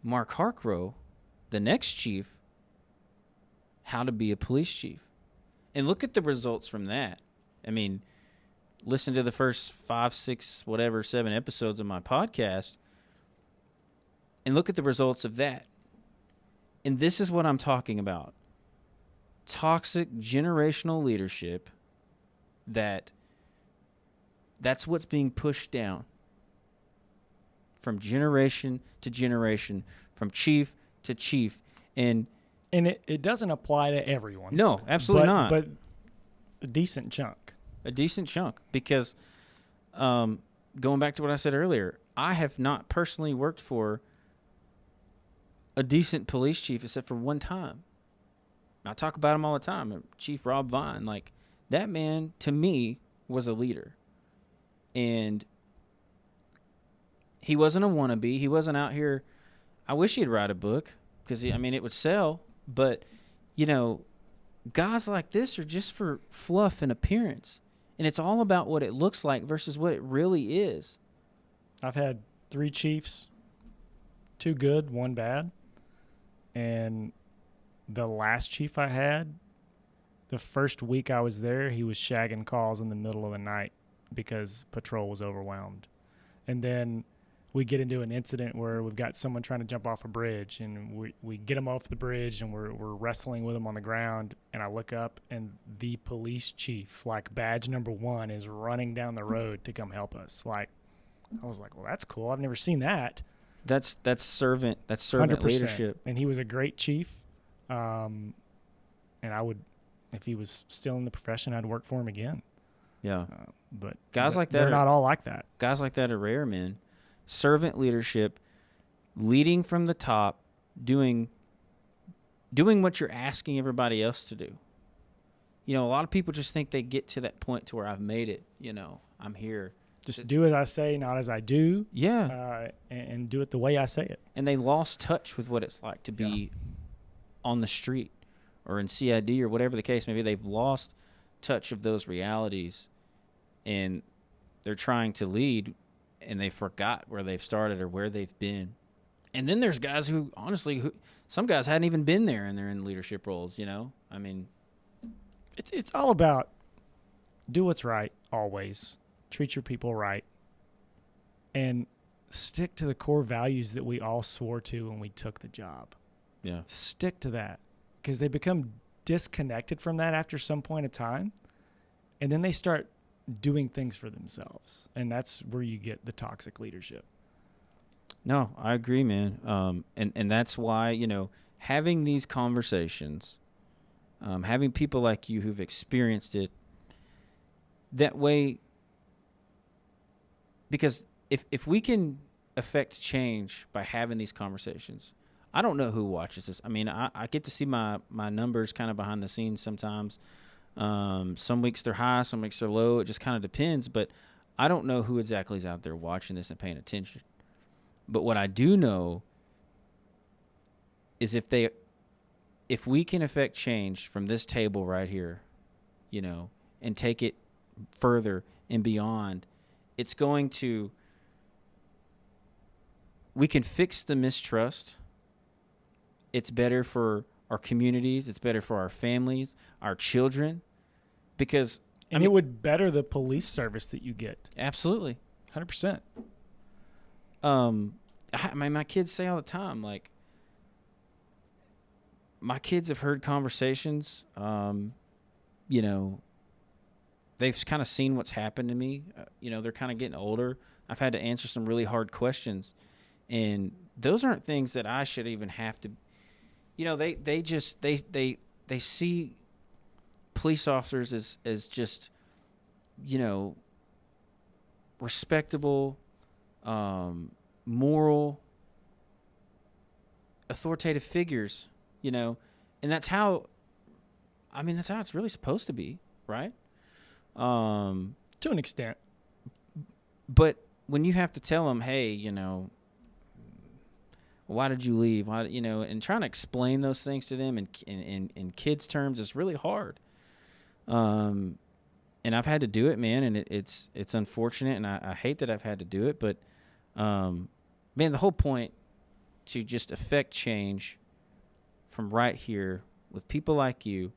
Speaker 2: Mark Harkrow, the next chief, how to be a police chief. And look at the results from that. Listen to the first 5, 6, 7 episodes of my podcast, and look at the results of that. And this is what I'm talking about. Toxic generational leadership, that's what's being pushed down from generation to generation, from chief to chief. And
Speaker 3: it doesn't apply to everyone.
Speaker 2: No, absolutely not.
Speaker 3: But a decent chunk.
Speaker 2: A decent chunk, because going back to what I said earlier, I have not personally worked for a decent police chief except for one time. I talk about him all the time. Chief Rob Vine, that man to me was a leader. And he wasn't a wannabe. He wasn't out here. I wish he'd write a book, because it would sell. But, guys like this are just for fluff and appearance. And it's all about what it looks like versus what it really is.
Speaker 3: I've had 3 chiefs, 2 good, 1 bad. And the last chief I had, the first week I was there, he was shagging calls in the middle of the night because patrol was overwhelmed. And then we get into an incident where we've got someone trying to jump off a bridge, and we get them off the bridge, and we're wrestling with them on the ground, and I look up, and the police chief, badge number 1, is running down the road to come help us. I was like, well, that's cool. I've never seen that.
Speaker 2: That's servant 100%. Leadership.
Speaker 3: And he was a great chief. And I would, if he was still in the profession, I'd work for him again.
Speaker 2: Yeah.
Speaker 3: But
Speaker 2: guys like that,
Speaker 3: they're not all like that.
Speaker 2: Guys like that are rare, man. Servant leadership, leading from the top, doing what you're asking everybody else to do. A lot of people just think they get to that point to where I've made it. I'm here.
Speaker 3: Just do as I say, not as I do.
Speaker 2: Yeah.
Speaker 3: And do it the way I say it.
Speaker 2: And they lost touch with what it's like to be on the street or in CID or whatever the case may be. They've lost touch of those realities, and they're trying to lead, and they forgot where they've started or where they've been. And then there's guys who, honestly, some guys hadn't even been there, and they're in leadership roles, you know? I mean,
Speaker 3: It's all about do what's right always. Treat your people right. And stick to the core values that we all swore to when we took the job.
Speaker 2: yeah.
Speaker 3: Stick to that, because they become disconnected from that after some point of time, and then they start doing things for themselves, and that's where you get the toxic leadership.
Speaker 2: No, I agree, man. And that's why, you know, having these conversations, having people like you who've experienced it, that way, because if we can affect change by having these conversations, I don't know who watches this. I mean, I get to see my numbers kind of behind the scenes sometimes. Some weeks they're high, some weeks they're low. It just kind of depends. But I don't know who exactly is out there watching this and paying attention. But what I do know is if we can affect change from this table right here, you know, and take it further and beyond, it's going to, we can fix the mistrust. It's better for our communities. It's better for our families, our children, because
Speaker 3: And it would better the police service that you get.
Speaker 2: Absolutely.
Speaker 3: 100%.
Speaker 2: My kids say all the time, like, my kids have heard conversations, you know, they've kind of seen what's happened to me. You know, they're kind of getting older. I've had to answer some really hard questions, and those aren't things that I should even have to, you know, they see police officers as just, you know, respectable, moral, authoritative figures, you know, and that's how it's really supposed to be, right?
Speaker 3: To an extent.
Speaker 2: But when you have to tell them, hey, you know, why did you leave? Why, you know, and trying to explain those things to them in kids' terms is really hard. And I've had to do it, man, and it's unfortunate, and I hate that I've had to do it, but man, the whole point to just affect change from right here with people like you,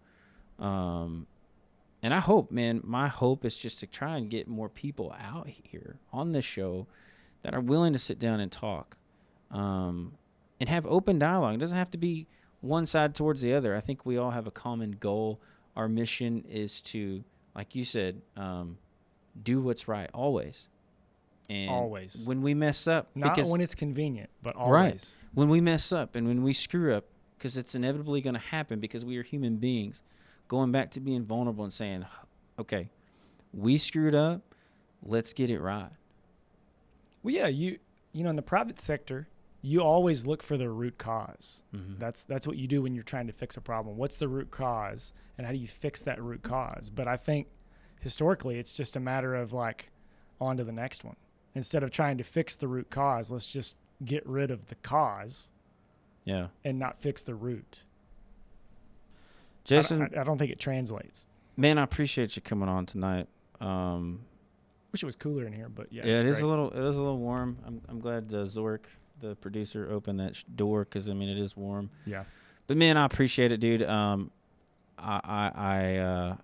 Speaker 2: and I hope, man, my hope is just to try and get more people out here on this show that are willing to sit down and talk, and have open dialogue. It doesn't have to be one side towards the other. I think we all have a common goal. Our mission is to, like you said, do what's right always. And
Speaker 3: always.
Speaker 2: when we mess up,
Speaker 3: Not
Speaker 2: because,
Speaker 3: when it's convenient, but always.
Speaker 2: right, when we mess up and when we screw up, because it's inevitably going to happen because we are human beings, going back to being vulnerable and saying, okay, we screwed up, let's get it right.
Speaker 3: Well, yeah, you know, in the private sector, you always look for the root cause.
Speaker 2: Mm-hmm.
Speaker 3: That's what you do when you're trying to fix a problem. What's the root cause, and how do you fix that root cause? But I think historically, it's just a matter of, like, on to the next one. Instead of trying to fix the root cause, let's just get rid of the cause.
Speaker 2: Yeah.
Speaker 3: And not fix the root.
Speaker 2: Jason,
Speaker 3: I don't think it translates.
Speaker 2: man, I appreciate you coming on tonight.
Speaker 3: Wish it was cooler in here, but yeah,
Speaker 2: Yeah,
Speaker 3: it's
Speaker 2: it is
Speaker 3: great.
Speaker 2: a little warm. I'm glad Zork, the producer, opened that door, because I mean it is warm.
Speaker 3: Yeah.
Speaker 2: But man, I appreciate it, dude. I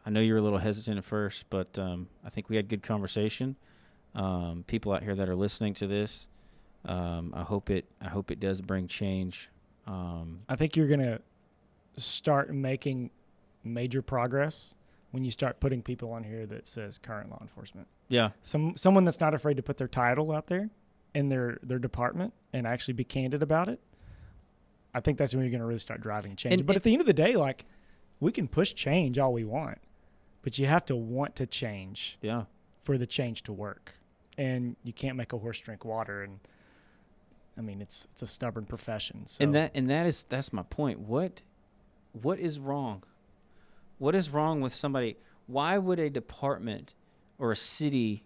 Speaker 2: know you were a little hesitant at first, but I think we had good conversation. People out here that are listening to this, I hope it does bring change.
Speaker 3: I think you're gonna start making major progress when you start putting people on here that says current law enforcement.
Speaker 2: Yeah.
Speaker 3: Someone that's not afraid to put their title out there in their department and actually be candid about it. I think that's when you're going to really start driving change. But at the end of the day, like, we can push change all we want, but you have to want to change.
Speaker 2: Yeah.
Speaker 3: For the change to work. And you can't make a horse drink water. And I mean, it's a stubborn profession. So.
Speaker 2: And that's my point. What is wrong? What is wrong with somebody? Why would a department or a city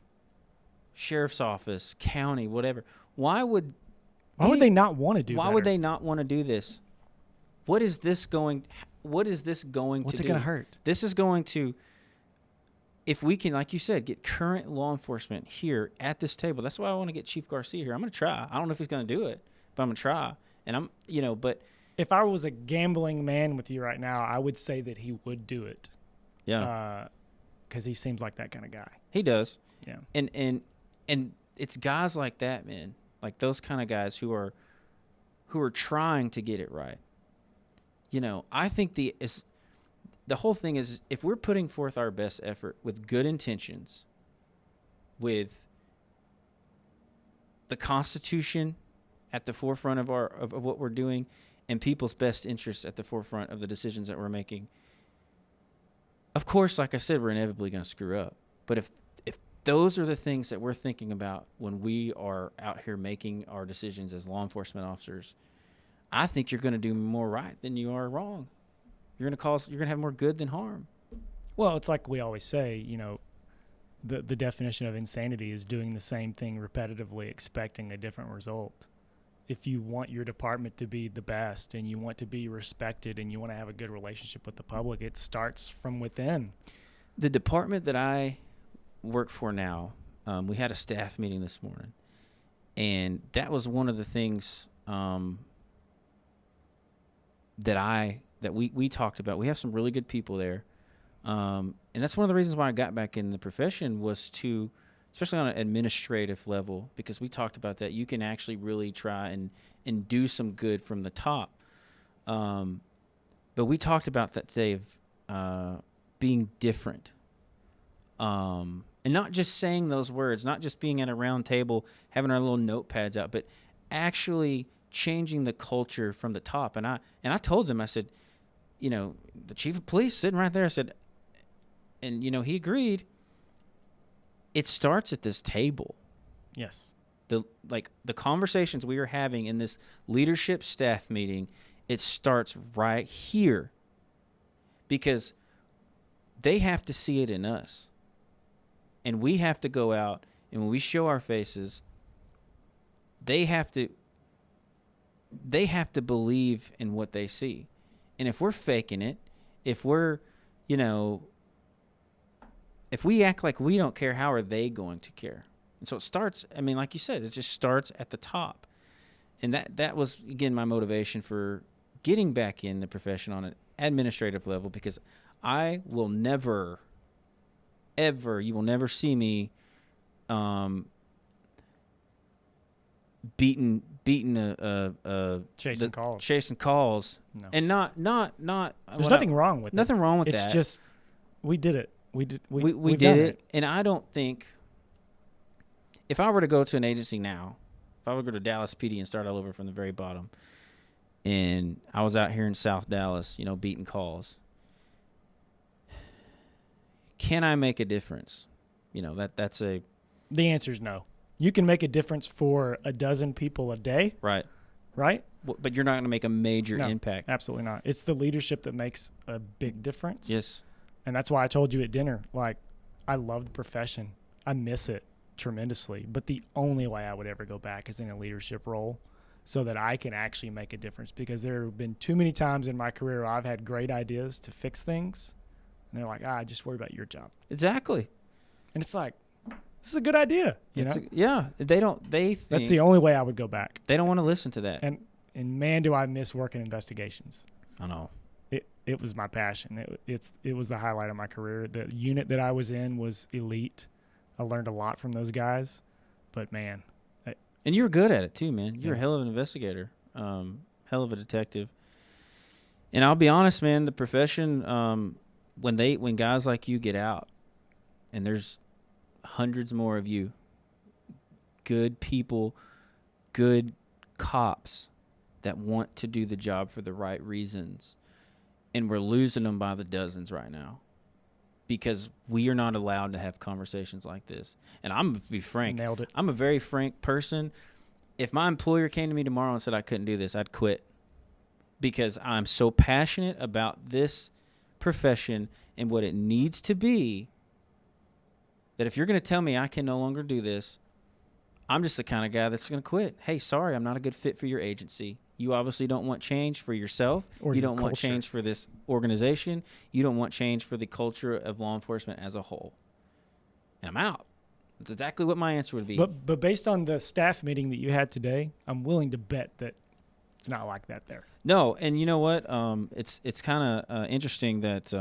Speaker 2: sheriff's office, county, whatever. Why would
Speaker 3: they not want to do
Speaker 2: Why
Speaker 3: better?
Speaker 2: would they not want to do this? What is this going to
Speaker 3: What's
Speaker 2: do?
Speaker 3: it going to hurt?
Speaker 2: This is going to, if we can, like you said, get current law enforcement here at this table. That's why I want to get Chief Garcia here. I'm going to try. I don't know if he's going to do it, but I'm going to try. And but
Speaker 3: if I was a gambling man with you right now, I would say that he would do it.
Speaker 2: Yeah.
Speaker 3: Because he seems like that kind of guy.
Speaker 2: He does.
Speaker 3: Yeah.
Speaker 2: And it's guys like that, man. Like those kind of guys who are trying to get it right. I think the whole thing is, if we're putting forth our best effort with good intentions, with the Constitution at the forefront of of what we're doing, and people's best interests at the forefront of the decisions that we're making, of course, like I said, we're inevitably going to screw up. But if those are the things that we're thinking about when we are out here making our decisions as law enforcement officers, I think you're going to do more right than you are wrong. You're going to have more good than harm.
Speaker 3: Well, it's like we always say, the definition of insanity is doing the same thing repetitively, expecting a different result. If you want your department to be the best and you want to be respected and you want to have a good relationship with the public, it starts from within.
Speaker 2: The department that I work for now, we had a staff meeting this morning, and that was one of the things that we talked about. We have some really good people there, and that's one of the reasons why I got back in the profession, was to, especially on an administrative level, because we talked about that. You can actually really try and do some good from the top. But we talked about that today of being different. And not just saying those words, not just being at a round table, having our little notepads out, but actually changing the culture from the top. And I told them, I said, the chief of police sitting right there, I said, and he agreed. It starts at this table.
Speaker 3: Yes.
Speaker 2: The conversations we are having in this leadership staff meeting, it starts right here, because they have to see it in us. And we have to go out, and when we show our faces, they have to believe in what they see. And if we're faking it, if we're, if we act like we don't care, how are they going to care? And so it starts, like you said, it just starts at the top. And that was, again, my motivation for getting back in the profession on an administrative level, because I will never, ever, you will never see me beating
Speaker 3: chasing calls.
Speaker 2: Chasing calls.
Speaker 3: No.
Speaker 2: And not
Speaker 3: There's nothing wrong with it.
Speaker 2: Nothing wrong with
Speaker 3: that. It's just, we did it. We did it. And I don't think, if I were to go to an agency now, if I were to go to Dallas PD and start all over from the very bottom, and I was out here in South Dallas, beating calls, can I make a difference? That's a... The answer is no. You can make a difference for a dozen people a day.
Speaker 2: Right.
Speaker 3: Right?
Speaker 2: But you're not going to make a major impact.
Speaker 3: Absolutely not. It's the leadership that makes a big difference.
Speaker 2: Yes.
Speaker 3: And that's why I told you at dinner, I love the profession. I miss it tremendously. But the only way I would ever go back is in a leadership role, so that I can actually make a difference. Because there have been too many times in my career where I've had great ideas to fix things, and they're like, just worry about your job.
Speaker 2: Exactly.
Speaker 3: And it's like, this is a good idea.
Speaker 2: They think
Speaker 3: that's the only way I would go back.
Speaker 2: They don't want to listen to that.
Speaker 3: And man, do I miss working investigations.
Speaker 2: I know.
Speaker 3: It was my passion. It was the highlight of my career. The unit that I was in was elite. I learned a lot from those guys. But man,
Speaker 2: and you're good at it too, man. You're a hell of an investigator, hell of a detective. And I'll be honest, man, the profession, when guys like you get out, and there's hundreds more of you, good people, good cops that want to do the job for the right reasons, and we're losing them by the dozens right now, because we are not allowed to have conversations like this. And I'm going to be frank.
Speaker 3: Nailed it.
Speaker 2: I'm a very frank person. If my employer came to me tomorrow and said I couldn't do this, I'd quit, because I'm so passionate about this profession and what it needs to be, that if you're going to tell me I can no longer do this, I'm just the kind of guy that's going to quit. Hey, sorry, I'm not a good fit for your agency. You obviously don't want change for yourself.
Speaker 3: Or
Speaker 2: you
Speaker 3: your
Speaker 2: don't want
Speaker 3: culture.
Speaker 2: change for this organization. You don't want change for the culture of law enforcement as a whole. And I'm out. That's exactly what my answer would be.
Speaker 3: But based on the staff meeting that you had today, I'm willing to bet that it's not like that there.
Speaker 2: No, and you know what? It's kind of interesting that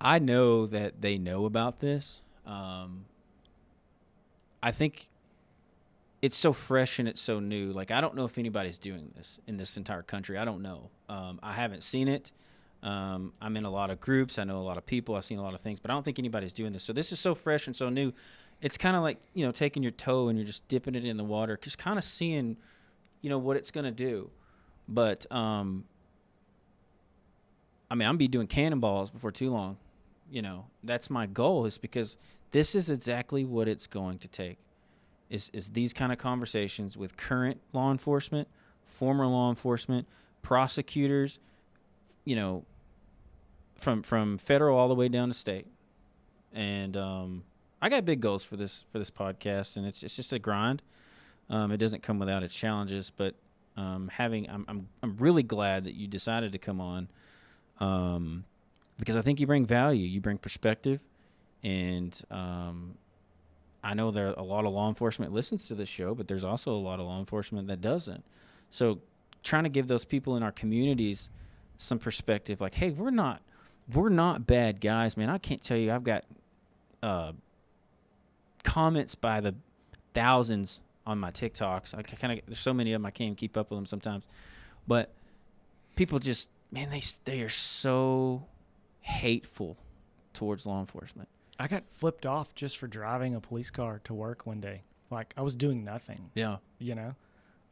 Speaker 2: I know that they know about this. I think it's so fresh and it's so new. Like, I don't know if anybody's doing this in this entire country. I don't know. I haven't seen it. I'm in a lot of groups. I know a lot of people. I've seen a lot of things, but I don't think anybody's doing this. So this is so fresh and so new. It's kind of like, taking your toe and you're just dipping it in the water, just kind of seeing, what it's going to do. But, I'm be doing cannonballs before too long. That's my goal, is because this is exactly what it's going to take. Is these kind of conversations with current law enforcement, former law enforcement, prosecutors, from federal all the way down to state. And I got big goals for this podcast, and it's just a grind. It doesn't come without its challenges, but I'm really glad that you decided to come on, because I think you bring value, you bring perspective, and I know there are a lot of law enforcement listens to this show, but there's also a lot of law enforcement that doesn't. So trying to give those people in our communities some perspective, like, hey, we're not bad guys, man. I can't tell you, I've got comments by the thousands on my TikToks. There's so many of them, I can't even keep up with them sometimes. But people just, man, they are so hateful towards law enforcement.
Speaker 3: I got flipped off just for driving a police car to work one day. Like, I was doing nothing.
Speaker 2: Yeah.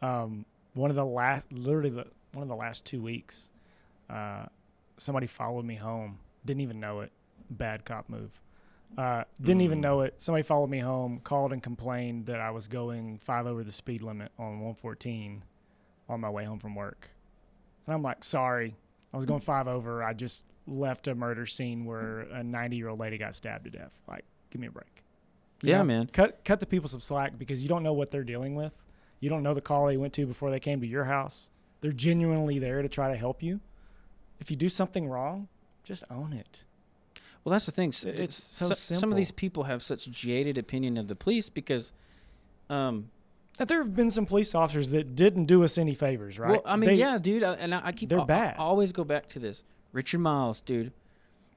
Speaker 3: One of the last 2 weeks, somebody followed me home. Didn't even know it. Bad cop move. Didn't even know it. Somebody followed me home, called and complained that I was going 5 over the speed limit on 114 on my way home from work. And I'm like, sorry, I was going 5 over. I just left a murder scene where a 90-year-old lady got stabbed to death. Like, give me a break.
Speaker 2: Yeah, man.
Speaker 3: Cut the people some slack, because you don't know what they're dealing with. You don't know the call they went to before they came to your house. They're genuinely there to try to help you. If you do something wrong, just own it.
Speaker 2: Well, that's the thing.
Speaker 3: It's so simple.
Speaker 2: Some of these people have such jaded opinion of the police because
Speaker 3: there have been some police officers that didn't do us any favors, right?
Speaker 2: Well, yeah, dude. They're
Speaker 3: bad.
Speaker 2: I always go back to this. Richard Miles, dude.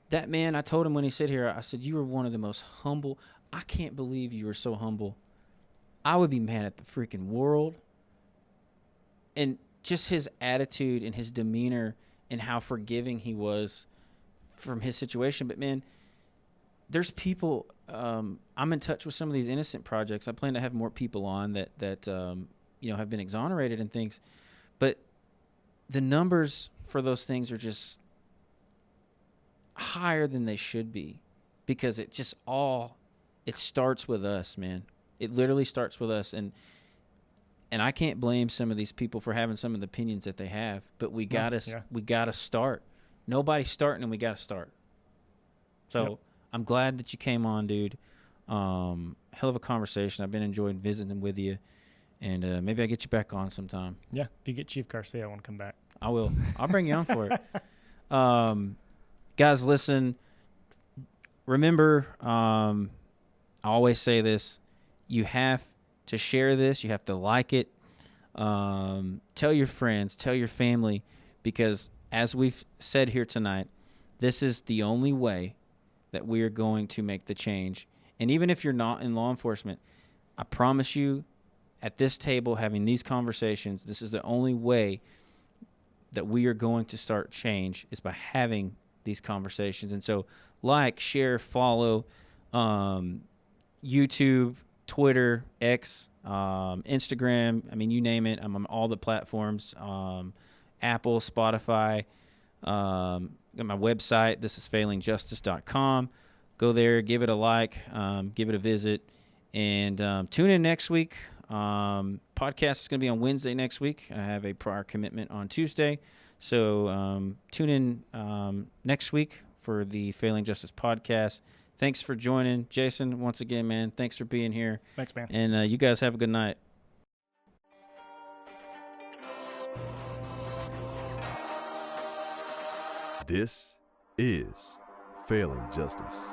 Speaker 2: That man, I told him when he said here, I said, you were one of the most humble. I can't believe you were so humble. I would be mad at the freaking world. And just his attitude and his demeanor and how forgiving he was from his situation. But, man, there's people, I'm in touch with some of these innocent projects. I plan to have more people on that have been exonerated and things. But the numbers for those things are just higher than they should be, because it starts with us, man. It literally starts with us. And I can't blame some of these people for having some of the opinions that they have, but we gotta start. Nobody's starting, and we gotta start. So yep. I'm glad that you came on, dude. Hell of a conversation. I've been enjoying visiting with you, and maybe I'll get you back on sometime.
Speaker 3: Yeah, if you get Chief Garcia, I want to come back.
Speaker 2: I will. I'll bring you on for it. Guys, listen. Remember, I always say this. You have to share this. You have to like it. Tell your friends. Tell your family. Because as we've said here tonight, this is the only way that we are going to make the change. And even if you're not in law enforcement, I promise you, at this table, having these conversations, this is the only way that we are going to start change, is by having these conversations. And so, like, share, follow, YouTube, Twitter, X, Instagram. I mean, you name it. I'm on all the platforms. Apple, Spotify. Got my website. This is failingjustice.com. Go there, give it a like, give it a visit, and tune in next week. Podcast is going to be on Wednesday next week. I have a prior commitment on Tuesday. So tune in next week for the Failing Justice podcast. Thanks for joining. Jason, once again, man, thanks for being here.
Speaker 3: Thanks, man.
Speaker 2: And you guys have a good night.
Speaker 1: This is Failing Justice.